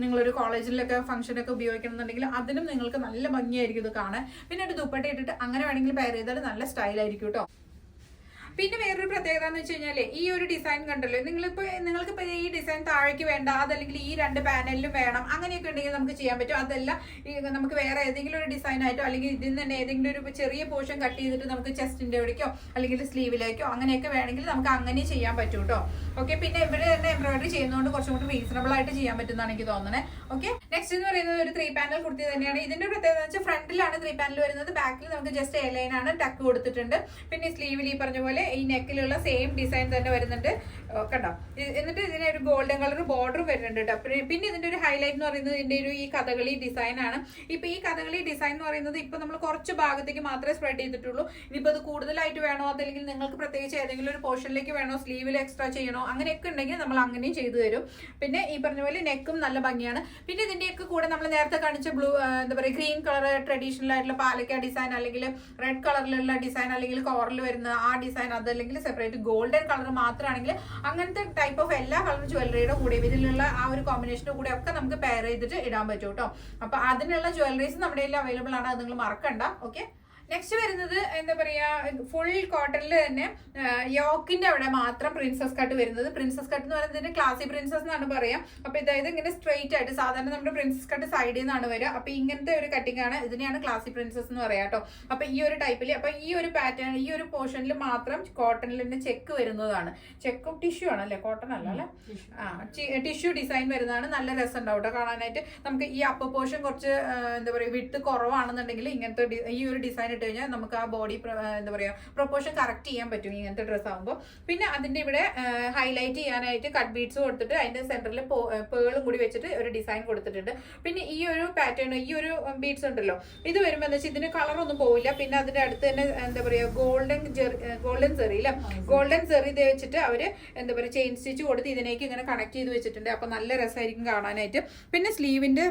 നിങ്ങളൊരു കോളേജിലൊക്കെ ഫംഗ്ഷനൊക്കെ ഉപയോഗിക്കണം എന്നുണ്ടെങ്കിൽ അതിനും നിങ്ങൾക്ക് നല്ല ഭംഗിയായിരിക്കും ഇത് കാണാൻ. പിന്നെ ഒരു ദുപ്പട്ട ഇട്ടിട്ട് അങ്ങനെ വേണമെങ്കിൽ പെയർ ചെയ്താൽ നല്ല സ്റ്റൈലായിരിക്കും കേട്ടോ. പിന്നെ വേറൊരു പ്രത്യേകത എന്ന് വെച്ച് കഴിഞ്ഞാല് ഈ ഒരു ഡിസൈൻ കണ്ടല്ലോ, നിങ്ങൾക്കിപ്പോ ഈ ഡിസൈൻ താഴേക്ക് വേണ്ട, അതല്ലെങ്കിൽ ഈ 2 പാനലിലും വേണം, അങ്ങനെയൊക്കെ ഉണ്ടെങ്കിൽ നമുക്ക് ചെയ്യാൻ പറ്റും. അതല്ല നമുക്ക് വേറെ ഏതെങ്കിലും ഒരു ഡിസൈൻ ആയിട്ടോ അല്ലെങ്കിൽ ഇതിൽ തന്നെ ഏതെങ്കിലും ഒരു ചെറിയ പോർഷൻ കട്ട് ചെയ്തിട്ട് നമുക്ക് ചെസ്റ്റിന്റെ എവിടേക്കോ അല്ലെങ്കിൽ സ്ലീവിലേക്കോ അങ്ങനെയൊക്കെ വേണമെങ്കിൽ നമുക്ക് അങ്ങനെ ചെയ്യാൻ പറ്റും കേട്ടോ. ഓക്കെ, പിന്നെ ഇവിടെ തന്നെ എംബ്രോയിഡറി ചെയ്യുന്നതുകൊണ്ട് കുറച്ചും കൂടി റീസണബിൾ ആയിട്ട് ചെയ്യാൻ പറ്റുന്നതാണ് എനിക്ക് തോന്നുന്നത്. ഓക്കെ, നെക്സ്റ്റ് എന്ന് പറയുന്നത് ഒരു 3 പാനൽ കുർത്തി തന്നെയാണ്. ഇതിന്റെ പ്രത്യേകത എന്ന് വെച്ചാൽ ഫ്രണ്ടിലാണ് 3 പാനൽ വരുന്നത്. ബാക്കിൽ നമുക്ക് ജസ്റ്റ് എ ലൈൻ ആണ്, ടക്ക് കൊടുത്തിട്ടുണ്ട്. പിന്നെ സ്ലീവിൽ ഈ പറഞ്ഞ പോലെ പോലെ ഈ നെക്കിലുള്ള സെയിം ഡിസൈൻ തന്നെ വരുന്നുണ്ട് കണ്ടോ. എന്നിട്ട് ഇതിന് ഒരു ഗോൾഡൻ കളർ ബോർഡർ വരുന്നുണ്ട് കേട്ടോ. പിന്നെ ഇതിന്റെ ഒരു ഹൈലൈറ്റ് എന്ന് പറയുന്നത് ഇതിന്റെ ഒരു ഈ കഥകളി ഡിസൈൻ ആണ്. ഇപ്പൊ ഈ കഥകളി ഡിസൈൻ എന്ന് പറയുന്നത് ഇപ്പൊ നമ്മൾ കുറച്ച് ഭാഗത്തേക്ക് മാത്രമേ സ്പ്രെഡ് ചെയ്തിട്ടുള്ളൂ. ഇനിയിപ്പോ അത് കൂടുതലായിട്ട് വേണോ, അതല്ലെങ്കിൽ നിങ്ങൾക്ക് പ്രത്യേകിച്ച് ഏതെങ്കിലും ഒരു പോർഷനിലേക്ക് വേണോ, സ്ലീവിൽ എക്സ്ട്രാ ചെയ്യണോ, അങ്ങനെയൊക്കെ ഉണ്ടെങ്കിൽ നമ്മൾ അങ്ങനെയും ചെയ്തു തരും. പിന്നെ ഈ പറഞ്ഞ പോലെ നെക്കും നല്ല ഭംഗിയാണ്. പിന്നെ ഇതിന്റെയൊക്കെ കൂടെ നമ്മൾ നേരത്തെ കാണിച്ച ബ്ലൂ എന്താ പറയുക ഗ്രീൻ കളർ ട്രഡീഷണൽ ആയിട്ടുള്ള പാലക്ക ഡിസൈൻ, അല്ലെങ്കിൽ റെഡ് കളറിലുള്ള ഡിസൈൻ, അല്ലെങ്കിൽ കോറിൽ വരുന്ന ആ ഡിസൈൻ, അതല്ലെങ്കിൽ സെപ്പറേറ്റ് ഗോൾഡൻ കളർ മാത്രമാണെങ്കിൽ അങ്ങനത്തെ ടൈപ്പ് ഓഫ് എല്ലാ കളർ ജ്വല്ലറിയുടെ കൂടെ ഇതിലുള്ള ആ ഒരു കോമ്പിനേഷന്റെ കൂടെ ഒക്കെ നമുക്ക് പെയർ ചെയ്തിട്ട് ഇടാൻ പറ്റും കേട്ടോ. അപ്പൊ അതിനുള്ള ജ്വല്ലറീസ് നമ്മുടെ കയ്യിൽ അവൈലബിൾ ആണ്, അത് നിങ്ങൾ മറക്കണ്ട. ഓക്കെ, നെക്സ്റ്റ് വരുന്നത് എന്താ പറയാ ഫുൾ കോട്ടണിൽ തന്നെ യോക്കിന്റെ അവിടെ മാത്രം പ്രിൻസസ് കട്ട് വരുന്നത്. പ്രിൻസസ് കട്ട് എന്ന് പറയുന്നത് ക്ലാസി പ്രിൻസസ് എന്നാണ് പറയാം. അപ്പൊ ഇതായത് ഇങ്ങനെ സ്ട്രെയിറ്റ് ആയിട്ട് സാധാരണ നമ്മുടെ പ്രിൻസസ് കട്ട് സൈഡിൽ നിന്നാണ് വരിക. അപ്പൊ ഇങ്ങനത്തെ ഒരു കട്ടിംഗ് ആണ്, ഇതിനെയാണ് ക്ലാസി പ്രിൻസസ് എന്ന് പറയാം കേട്ടോ. അപ്പൊ ഈ ഒരു ടൈപ്പിൽ, അപ്പൊ ഈ ഒരു പാറ്റേൺ ഈ ഒരു പോർഷനിൽ മാത്രം കോട്ടണിൽ തന്നെ ചെക്ക് വരുന്നതാണ്. ചെക്കും ടിഷ്യൂ ആണ് അല്ലെ, കോട്ടൺ അല്ല അല്ലെ, ടിഷ്യൂ ഡിസൈൻ വരുന്നതാണ്. നല്ല രസം ഉണ്ടാവും കേട്ടോ കാണാനായിട്ട്. നമുക്ക് ഈ അപ്പർ പോർഷൻ കുറച്ച് എന്താ പറയുക വിട്ട് കുറവാണെന്നുണ്ടെങ്കിൽ ഇങ്ങനത്തെ ഈ ഒരു ഡിസൈൻ ഇട്ട് കഴിഞ്ഞാൽ നമുക്ക് ആ ബോഡി എന്താ പറയാ പ്രൊപ്പോർഷൻ കറക്റ്റ് ചെയ്യാൻ പറ്റും ഇങ്ങനത്തെ ഡ്രസ്സ് ആകുമ്പോൾ. പിന്നെ അതിന്റെ ഇവിടെ ഹൈലൈറ്റ് ചെയ്യാനായിട്ട് കട്ട് ബീഡ്സ് കൊടുത്തിട്ട് അതിന്റെ സെന്ററിൽ പേളും കൂടി വെച്ചിട്ട് ഒരു ഡിസൈൻ കൊടുത്തിട്ടുണ്ട്. പിന്നെ ഈ ഒരു പാറ്റേൺ ഈ ഒരു ബീഡ്സ് ഉണ്ടല്ലോ, ഇത് വരുമ്പോൾ എന്താ വെച്ചാൽ ഇതിന് കളർ ഒന്നും പോവില്ല. പിന്നെ അതിന്റെ അടുത്ത് തന്നെ എന്താ പറയാ ഗോൾഡൻ സെറി അല്ലെ, ഗോൾഡൻ സെറി ഇത് വെച്ചിട്ട് അവര് എന്താ പറയുക ചെയിൻ സ്റ്റിച്ച് കൊടുത്ത് ഇതിനേക്ക് ഇങ്ങനെ കണക്ട് ചെയ്ത് വെച്ചിട്ടുണ്ട്. അപ്പൊ നല്ല രസമായിരിക്കും കാണാനായിട്ട്. പിന്നെ സ്ലീവിന്റെ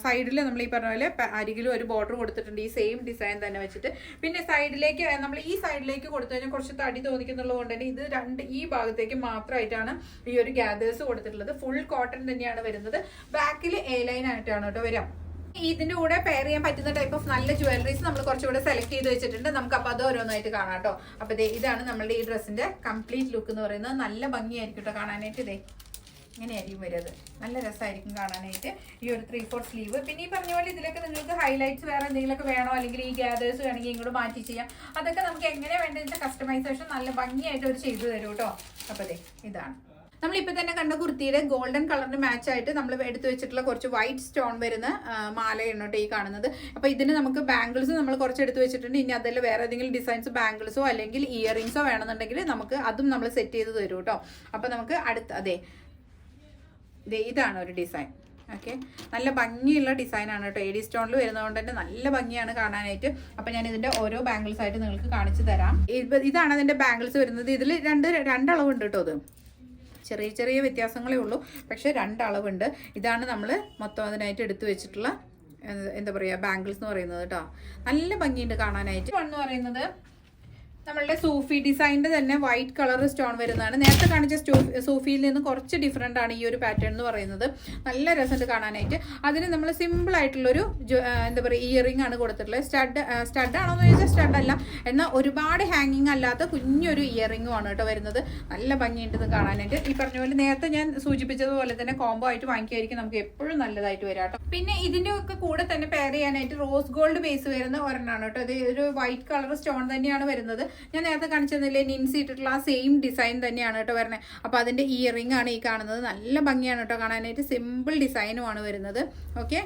സൈഡിൽ നമ്മൾ ഈ പറഞ്ഞ പോലെ അരികിലും ഒരു ബോർഡർ കൊടുത്തിട്ടുണ്ട്, ഈ സെയിം ഡിസൈൻ തന്നെ വെച്ചിട്ട്. പിന്നെ സൈഡിലേക്ക് നമ്മൾ ഈ സൈഡിലേക്ക് കൊടുത്തു കഴിഞ്ഞാൽ കുറച്ച് തടി തോന്നിക്കുന്നുള്ളത് കൊണ്ട് തന്നെ ഇത് ഈ ഭാഗത്തേക്ക് മാത്രമായിട്ടാണ് ഈ ഒരു ഗ്യാദേഴ്സ് കൊടുത്തിട്ടുള്ളത്. ഫുൾ കോട്ടൺ തന്നെയാണ് വരുന്നത്. ബാക്കിൽ എ ലൈൻ ആയിട്ടാണ് കേട്ടോ വരാം. ഇതിന്റെ കൂടെ പെയർ ചെയ്യാൻ പറ്റുന്ന ടൈപ്പ് ഓഫ് നല്ല ജ്വല്ലറീസ് നമ്മൾ കുറച്ചുകൂടെ സെലക്ട് ചെയ്ത് വെച്ചിട്ടുണ്ട്. നമുക്ക് അപ്പൊ അത് ഓരോന്നായിട്ട് കാണാം കേട്ടോ. അപ്പൊ ഇതാണ് നമ്മളുടെ ഈ ഡ്രസ്സിന്റെ കംപ്ലീറ്റ് ലുക്ക് എന്ന് പറയുന്നത്. നല്ല ഭംഗിയായിരിക്കും കേട്ടോ കാണാനായിട്ട്. ഇതേ ഇങ്ങനെയായിരിക്കും വരുന്നത്. നല്ല രസമായിരിക്കും കാണാനായിട്ട്. ഈ ഒരു 3/4 സ്ലീവ്. പിന്നെ ഈ പറഞ്ഞ പോലെ ഇതിലൊക്കെ നിങ്ങൾക്ക് ഹൈലൈറ്റ്സ് വേറെ എന്തെങ്കിലുമൊക്കെ വേണോ, അല്ലെങ്കിൽ ഈ ഗ്യാദേഴ്സ് വേണമെങ്കിൽ ഇങ്ങോട്ട് മാറ്റി ചെയ്യാം. അതൊക്കെ നമുക്ക് എങ്ങനെ വേണ്ടതെന്ന് കസ്റ്റമൈസേഷൻ നല്ല ഭംഗിയായിട്ട് അവർ ചെയ്തു തരും കേട്ടോ. അപ്പൊ ഇതാണ് നമ്മളിപ്പോൾ തന്നെ കണ്ട കുർത്തിയുടെ ഗോൾഡൻ കളറിന് മാച്ച് ആയിട്ട് നമ്മൾ എടുത്തു വെച്ചിട്ടുള്ള കുറച്ച് വൈറ്റ് സ്റ്റോൺ വരുന്ന മാലയാണ് കേട്ടോ ഈ കാണുന്നത്. അപ്പോൾ ഇതിന് നമുക്ക് ബാംഗിൾസ് നമ്മൾ കുറച്ച് എടുത്ത് വെച്ചിട്ടുണ്ട്. ഇനി അതിൽ വേറെ ഏതെങ്കിലും ഡിസൈൻസ് ബാംഗിൾസോ അല്ലെങ്കിൽ ഇയറിംഗ്സോ വേണമെന്നുണ്ടെങ്കിൽ നമുക്ക് അതും നമ്മൾ സെറ്റ് ചെയ്ത് തരും കേട്ടോ. അപ്പോൾ നമുക്ക് അടുത്ത ഇതാണ് ഒരു ഡിസൈൻ. ഓക്കെ, നല്ല ഭംഗിയുള്ള ഡിസൈനാണ് കേട്ടോ. എഡി സ്റ്റോണിൽ വരുന്നതുകൊണ്ട് തന്നെ നല്ല ഭംഗിയാണ് കാണാനായിട്ട്. അപ്പം ഞാൻ ഇതിൻ്റെ ഓരോ ബാംഗിൾസ് ആയിട്ട് നിങ്ങൾക്ക് കാണിച്ചു തരാം. ഇതാണ് അതിൻ്റെ ബാംഗിൾസ് വരുന്നത്. ഇതിൽ രണ്ടളവുണ്ട് കേട്ടോ. അത് ചെറിയ ചെറിയ വ്യത്യാസങ്ങളേ ഉള്ളൂ, പക്ഷെ രണ്ടളവുണ്ട്. ഇതാണ് നമ്മൾ മൊത്തം അതിനായിട്ട് എടുത്തു വെച്ചിട്ടുള്ള എന്താ പറയുക ബാംഗിൾസ് എന്ന് പറയുന്നത് കേട്ടോ. നല്ല ഭംഗിയുണ്ട് കാണാനായിട്ട്. എന്ന് പറയുന്നത് നമ്മളുടെ സൂഫി ഡിസൈനിന്റെ തന്നെ വൈറ്റ് കളർ സ്റ്റോൺ വരുന്നതാണ്. നേരത്തെ കാണിച്ച സൂഫിയിൽ നിന്ന് കുറച്ച് ഡിഫറെൻ്റ് ആണ് ഈ ഒരു പാറ്റേൺ എന്ന് പറയുന്നത്. നല്ല രസമുണ്ട് കാണാനായിട്ട്. അതിന് നമ്മൾ സിമ്പിൾ ആയിട്ടുള്ളൊരു എന്താ പറയുക ഇയറിംഗ് ആണ് കൊടുത്തിട്ടുള്ളത്. സ്റ്റഡ് ആണോ എന്ന് ചോദിച്ചാൽ സ്റ്റഡ് അല്ല, എന്നാൽ ഒരുപാട് ഹാങ്ങിങ് അല്ലാത്ത കുഞ്ഞൊരു ഇയറിംഗും ആണ് കേട്ടോ വരുന്നത്. നല്ല ഭംഗിയുണ്ട് ഇത് കാണാനായിട്ട്. ഈ പറഞ്ഞ പോലെ നേരത്തെ ഞാൻ സൂചിപ്പിച്ചതുപോലെ തന്നെ കോംബോ ആയിട്ട് വാങ്ങിക്കുമായിരിക്കും നമുക്ക് എപ്പോഴും നല്ലതായിട്ട് വരാം കേട്ടോ. പിന്നെ ഇതിന്റെ ഒക്കെ കൂടെ തന്നെ പെയർ ചെയ്യാനായിട്ട് റോസ് ഗോൾഡ് ബേസ് വരുന്ന ഒരെണ്ണമാണ് കേട്ടോ. ഇത് ഒരു വൈറ്റ് കളർ സ്റ്റോൺ തന്നെയാണ് വരുന്നത്. ഞാൻ നേരത്തെ കാണിച്ചതില്ലേ നിൻസി ഇട്ടിട്ടുള്ള ആ സെയിം ഡിസൈൻ തന്നെയാണ് കേട്ടോ വരുന്നത്. അപ്പോൾ അതിൻ്റെ ഇയറിംഗ് ആണ് ഈ കാണുന്നത്. നല്ല ഭംഗിയാണ് കേട്ടോ കാണാനായിട്ട്. സിമ്പിൾ ഡിസൈനുമാണ് വരുന്നത്. ഓക്കെ,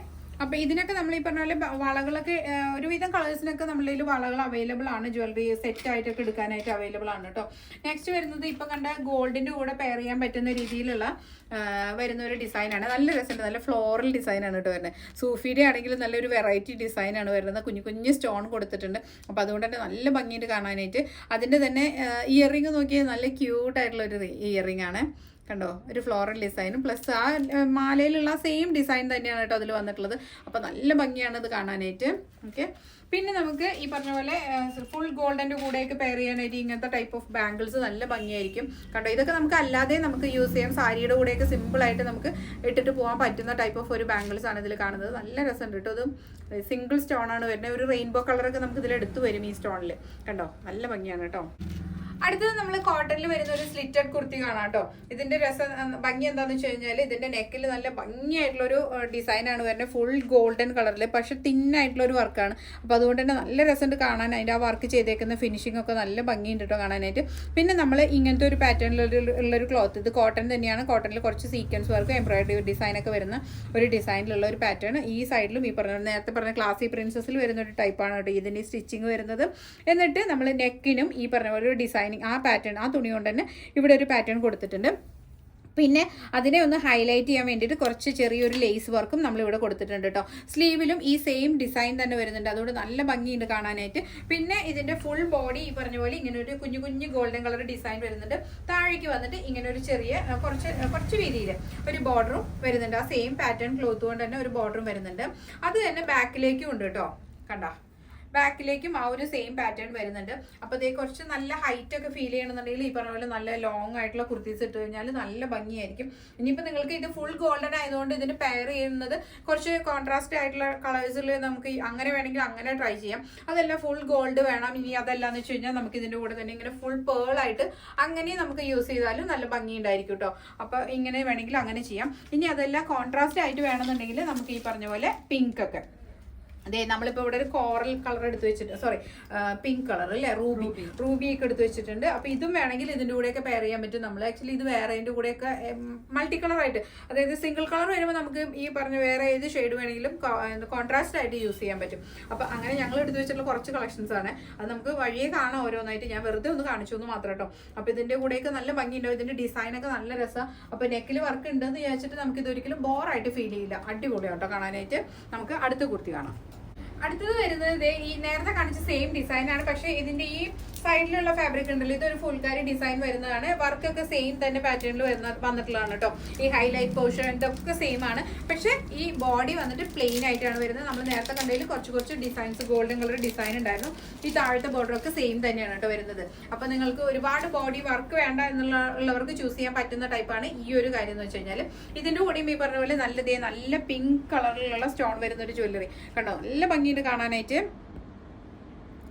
അപ്പോൾ ഇതിനൊക്കെ നമ്മൾ ഈ പറഞ്ഞ പോലെ വളകളൊക്കെ ഒരുവിധം കളേഴ്സിനൊക്കെ നമ്മളുടെ കയ്യിൽ വളകൾ അവൈലബിൾ ആണ്. ജ്വല്ലറി സെറ്റ് ആയിട്ടൊക്കെ എടുക്കാനായിട്ട് അവൈലബിൾ ആണ് കേട്ടോ. നെക്സ്റ്റ് വരുന്നത് ഇപ്പം കണ്ട ഗോൾഡിൻ്റെ കൂടെ പെയർ ചെയ്യാൻ പറ്റുന്ന രീതിയിലുള്ള വരുന്ന ഒരു ഡിസൈനാണ്. നല്ല രസമുണ്ട്. നല്ല ഫ്ലോറൽ ഡിസൈനാണ് കേട്ടോ വരുന്നത്. സൂഫിയുടെ ആണെങ്കിൽ നല്ലൊരു വെറൈറ്റി ഡിസൈനാണ് വരുന്നത്. കുഞ്ഞു കുഞ്ഞു സ്റ്റോൺ കൊടുത്തിട്ടുണ്ട്. അപ്പോൾ അതുകൊണ്ട് തന്നെ നല്ല ഭംഗിയുണ്ട് കാണാനായിട്ട്. അതിൻ്റെ തന്നെ ഇയറിംഗ് നോക്കിയാൽ നല്ല ക്യൂട്ടായിട്ടുള്ളൊരു ഇയറിംഗ് ആണ്. കണ്ടോ, ഒരു ഫ്ലോറൽ ഡിസൈനും പ്ലസ് ആ മാലയിലുള്ള സെയിം ഡിസൈൻ തന്നെയാണ് കേട്ടോ അതിൽ വന്നിട്ടുള്ളത്. അപ്പോൾ നല്ല ഭംഗിയാണ് ഇത് കാണാനായിട്ട്. ഓക്കെ, പിന്നെ നമുക്ക് ഈ പറഞ്ഞ പോലെ ഫുൾ ഗോൾഡിൻ്റെ കൂടെയൊക്കെ പെയർ ചെയ്യാനായിട്ട് ഇങ്ങനത്തെ ടൈപ്പ് ഓഫ് ബാംഗിൾസ് നല്ല ഭംഗിയായിരിക്കും കണ്ടോ. ഇതൊക്കെ നമുക്ക് അല്ലാതെ നമുക്ക് യൂസ് ചെയ്യാം. സാരിയുടെ കൂടെയൊക്കെ സിമ്പിളായിട്ട് നമുക്ക് ഇട്ടിട്ട് പോകാൻ പറ്റുന്ന ടൈപ്പ് ഓഫ് ഒരു ബാംഗിൾസ് ആണ് ഇതിൽ കാണുന്നത്. നല്ല രസമുണ്ട് കേട്ടോ. ഇതും സിംഗിൾ സ്റ്റോൺ ആണ് വരുന്നത്. ഒരു റെയിൻബോ കളറൊക്കെ നമുക്ക് ഇതിൽ എടുത്ത് വരും ഈ സ്റ്റോണിൽ. കണ്ടോ, നല്ല ഭംഗിയാണ് കേട്ടോ. അടുത്തത് നമ്മൾ കോട്ടണിൽ വരുന്ന ഒരു സ്ലിറ്റഡ് കുർത്തി കാണാം കേട്ടോ. ഇതിന്റെ ഭംഗി എന്താണെന്ന് വെച്ച് കഴിഞ്ഞാൽ ഇതിന്റെ നെക്കിൽ നല്ല ഭംഗിയായിട്ടുള്ളൊരു ഡിസൈനാണ് വരുന്നത്. ഫുൾ ഗോൾഡൻ കളറിൽ പക്ഷെ തിന്നായിട്ടുള്ളൊരു വർക്കാണ്. അപ്പോൾ അതുകൊണ്ട് തന്നെ നല്ല രസമുണ്ട് കാണാൻ. അതിൻ്റെ ആ വർക്ക് ചെയ്തേക്കുന്ന ഫിനിഷിംഗ് ഒക്കെ നല്ല ഭംഗിയുണ്ട് കേട്ടോ കാണാനായിട്ട്. പിന്നെ നമ്മൾ ഇങ്ങനത്തെ ഒരു പാറ്റേണിലുള്ളൊരു ക്ലോത്ത്, ഇത് കോട്ടൺ തന്നെയാണ്. കോട്ടണിൽ കുറച്ച് സീക്വൻസ് വർക്ക് എംബ്രോയിഡറി ഡിസൈനൊക്കെ വരുന്ന ഒരു ഡിസൈനിലുള്ള ഒരു പാറ്റേൺ. ഈ സൈഡിലും ഈ പറഞ്ഞ നേരത്തെ പറഞ്ഞ ക്ലാസി പ്രിൻസസിൽ വരുന്ന ഒരു ടൈപ്പാണ് കേട്ടോ ഇതിൻ്റെ സ്റ്റിച്ചിങ് വരുന്നത്. എന്നിട്ട് നമ്മൾ നെക്കിനും ഈ പറഞ്ഞ പോലെ ഒരു ഡിസൈൻ ലൈനിങ് ആ പാറ്റേൺ ആ തുണി കൊണ്ട് തന്നെ ഇവിടെ ഒരു പാറ്റേൺ കൊടുത്തിട്ടുണ്ട്. പിന്നെ അതിനെ ഒന്ന് ഹൈലൈറ്റ് ചെയ്യാൻ വേണ്ടിയിട്ട് കുറച്ച് ചെറിയൊരു ലേസ് വർക്കും നമ്മളിവിടെ കൊടുത്തിട്ടുണ്ട് കേട്ടോ. സ്ലീവിലും ഈ സെയിം ഡിസൈൻ തന്നെ വരുന്നുണ്ട്, അതുകൊണ്ട് നല്ല ഭംഗിയുണ്ട് കാണാനായിട്ട്. പിന്നെ ഇതിൻ്റെ ഫുൾ ബോഡി ഈ പറഞ്ഞ പോലെ ഇങ്ങനെ ഒരു കുഞ്ഞു കുഞ്ഞു ഗോൾഡൻ കളർ ഡിസൈൻ വരുന്നുണ്ട്. താഴേക്ക് വന്നിട്ട് ഇങ്ങനെ ഒരു ചെറിയ കുറച്ച് വീതിയിൽ ഒരു ബോർഡറും വരുന്നുണ്ട്. ആ സെയിം പാറ്റേൺ ക്ലോത്ത് കൊണ്ട് തന്നെ ഒരു ബോർഡറും വരുന്നുണ്ട്. അത് തന്നെ ബാക്കിലേക്കും ഉണ്ട് കേട്ടോ, കണ്ടോ, ബാക്കിലേക്കും ആ ഒരു സെയിം പാറ്റേൺ വരുന്നുണ്ട്. അപ്പോൾ ഇതേ കുറച്ച് നല്ല ഹൈറ്റ് ഒക്കെ ഫീൽ ചെയ്യണമെന്നുണ്ടെങ്കിൽ ഈ പറഞ്ഞ പോലെ നല്ല ലോങ് ആയിട്ടുള്ള കുർത്തീസ് ഇട്ട് കഴിഞ്ഞാൽ നല്ല ഭംഗിയായിരിക്കും. ഇനിയിപ്പോൾ നിങ്ങൾക്ക് ഇത് ഫുൾ ഗോൾഡൻ ആയതുകൊണ്ട് ഇതിന് പെയർ ചെയ്യുന്നത് കുറച്ച് കോൺട്രാസ്റ്റ് ആയിട്ടുള്ള കളേഴ്സിൽ നമുക്ക് അങ്ങനെ വേണമെങ്കിൽ അങ്ങനെ ട്രൈ ചെയ്യാം. അതല്ല ഫുൾ ഗോൾഡ് വേണം, ഇനി അതല്ലാന്ന് വെച്ച് കഴിഞ്ഞാൽ നമുക്ക് ഇതിൻ്റെ കൂടെ തന്നെ ഇങ്ങനെ ഫുൾ പേൾ ആയിട്ട് അങ്ങനെ നമുക്ക് യൂസ് ചെയ്താലും നല്ല ഭംഗി ഉണ്ടായിരിക്കും കേട്ടോ. അപ്പോൾ ഇങ്ങനെ വേണമെങ്കിൽ അങ്ങനെ ചെയ്യാം. ഇനി അതെല്ലാം കോൺട്രാസ്റ്റ് ആയിട്ട് വേണമെന്നുണ്ടെങ്കിൽ നമുക്ക് ഈ പറഞ്ഞ പോലെ പിങ്ക് ഒക്കെ, അതെ നമ്മളിപ്പോൾ ഇവിടെ ഒരു കോറൽ കളർ എടുത്ത് വെച്ചിട്ട്, സോറി പിങ്ക് കളർ അല്ലേ, റൂബി ഒക്കെ എടുത്ത് വെച്ചിട്ടുണ്ട്. അപ്പോൾ ഇതും വേണമെങ്കിൽ ഇതിൻ്റെ കൂടെയൊക്കെ പെയർ ചെയ്യാൻ പറ്റും. നമ്മൾ ആക്ച്വലി ഇത് വേറെ അതിൻ്റെ കൂടെയൊക്കെ മൾട്ടി കളർ ആയിട്ട്, അതായത് സിംഗിൾ കളർ വരുമ്പോൾ നമുക്ക് ഈ പറഞ്ഞ വേറെ ഏത് ഷെയ്ഡ് വേണമെങ്കിലും കോൺട്രാസ്റ്റ് ആയിട്ട് യൂസ് ചെയ്യാൻ പറ്റും. അപ്പോൾ അങ്ങനെ ഞങ്ങൾ എടുത്ത് വെച്ചിട്ടുള്ള കുറച്ച് കളക്ഷൻസ് ആണ്. അത് നമുക്ക് വഴിയെ കാണാം ഓരോന്നായിട്ട്, ഞാൻ വെറുതെ ഒന്ന് കാണിച്ചു എന്ന് മാത്രം കേട്ടോ. അപ്പോൾ ഇതിൻ്റെ കൂടെയൊക്കെ നല്ല ഭംഗിയുണ്ടാവും, ഇതിൻ്റെ ഡിസൈനൊക്കെ നല്ല രസമാണ്. അപ്പോൾ നെക്കിൽ വർക്ക് ഉണ്ടെന്ന് വിചാരിച്ചിട്ട് നമുക്ക് ഇതൊരിക്കലും ബോറായിട്ട് ഫീൽ ചെയ്യില്ല, അടിപൊളിയാണ് കേട്ടോ കാണാനായിട്ട്. നമുക്ക് അടുത്ത കുർത്തി കാണാം. അടുത്തത് വരുന്നത് ഈ നേരത്തെ കാണിച്ച സെയിം ഡിസൈൻ ആണ്, പക്ഷേ ഇതിന്റെ ഈ സൈഡിലുള്ള ഫാബ്രിക് ഉണ്ടല്ലോ, ഇതൊരു ഫുൾക്കാരി ഡിസൈൻ വരുന്നതാണ്. വർക്കൊക്കെ സെയിം തന്നെ പാറ്റേണിൽ വന്നിട്ടുള്ളതാണ് കേട്ടോ. ഈ ഹൈലൈറ്റ് പോർഷൻ ഇതൊക്കെ സെയിം ആണ്, പക്ഷെ ഈ ബോഡി വന്നിട്ട് പ്ലെയിൻ ആയിട്ടാണ് വരുന്നത്. നമ്മൾ നേരത്തെ കണ്ടതിൽ കുറച്ച് ഡിസൈൻസ് ഗോൾഡൻ കളർ ഡിസൈൻ ഉണ്ടായിരുന്നു. ഈ താഴത്തെ ബോർഡറൊക്കെ സെയിം തന്നെയാണ് കേട്ടോ വരുന്നത്. അപ്പൊ നിങ്ങൾക്ക് ഒരുപാട് ബോഡി വർക്ക് വേണ്ട എന്നുള്ളവർക്ക് ചൂസ് ചെയ്യാൻ പറ്റുന്ന ടൈപ്പാണ് ഈ ഒരു കാര്യം എന്ന് വെച്ച് കഴിഞ്ഞാൽ. ഇതിന്റെ കൂടെയും ഈ പറഞ്ഞ പോലെ നല്ല പിങ്ക് കളറിലുള്ള സ്റ്റോൺ വരുന്ന ഒരു ജ്വല്ലറി കണ്ടോ, നല്ല ഭംഗിയുണ്ട് കാണാനായിട്ട്.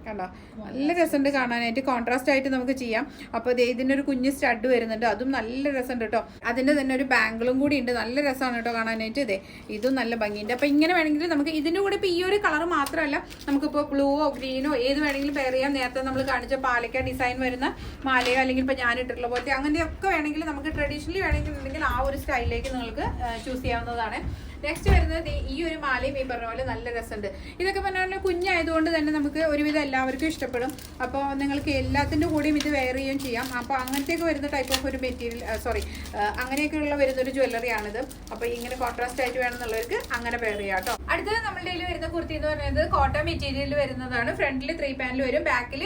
കണ്ടോ, നല്ല രസമുണ്ട് കാണാനായിട്ട്, കോൺട്രാസ്റ്റ് ആയിട്ട് നമുക്ക് ചെയ്യാം. അപ്പോൾ ഇതിനൊരു കുഞ്ഞ് സ്റ്റഡ് വരുന്നുണ്ട്, അതും നല്ല രസമുണ്ട് കേട്ടോ. അതിൻ്റെ തന്നെ ഒരു ബാംഗിളും കൂടി ഉണ്ട്, നല്ല രസമാണ് കേട്ടോ കാണാനായിട്ട്. ഇതും നല്ല ഭംഗിയുണ്ട്. അപ്പോൾ ഇങ്ങനെ വേണമെങ്കിൽ നമുക്ക് ഇതിൻ്റെ കൂടെ ഇപ്പോൾ ഈ ഒരു കളർ മാത്രമല്ല, നമുക്കിപ്പോൾ ബ്ലൂവോ ഗ്രീനോ ഏത് വേണമെങ്കിലും പെയർ ചെയ്യാം. നേരത്തെ നമ്മൾ കാണിച്ച പാലക്ക ഡിസൈൻ വരുന്ന മാലയോ അല്ലെങ്കിൽ ഇപ്പോൾ ഞാനിട്ടുള്ള പോലത്തെ അങ്ങനെയൊക്കെ വേണമെങ്കിൽ നമുക്ക് ട്രഡീഷണലി വേണമെങ്കിൽ ആ ഒരു സ്റ്റൈലിലേക്ക് നിങ്ങൾക്ക് ചൂസ് ചെയ്യാവുന്നതാണ്. നെക്സ്റ്റ് വരുന്നത് ഈ ഒരു മാലയും ഈ പറഞ്ഞ പോലെ നല്ല രസമുണ്ട്. ഇതൊക്കെ പറഞ്ഞാൽ കുഞ്ഞായതുകൊണ്ട് തന്നെ നമുക്ക് ഒരുവിധം എല്ലാവർക്കും ഇഷ്ടപ്പെടും. അപ്പോൾ നിങ്ങൾക്ക് എല്ലാത്തിൻ്റെ കൂടെയും ഇത് വെയർ ചെയ്യുകയും ചെയ്യാം. അപ്പോൾ അങ്ങനത്തെയൊക്കെ വരുന്ന ടൈപ്പ് ഓഫ് ഒരു മെറ്റീരിയൽ, അങ്ങനെയൊക്കെയുള്ള വരുന്നൊരു ജ്വല്ലറിയാണിത്. അപ്പോൾ ഇങ്ങനെ കോൺട്രാസ്റ്റ് ആയിട്ട് വേണമെന്നുള്ളവർക്ക് അങ്ങനെ വെയർ ചെയ്യാം കേട്ടോ. അടുത്തത് നമ്മുടെ കയ്യിൽ വരുന്ന കുർത്തി എന്ന് പറയുന്നത് കോട്ടൺ മെറ്റീരിയൽ വരുന്നതാണ്. ഫ്രണ്ടിൽ 3 പാനൽ വരും, ബാക്കിൽ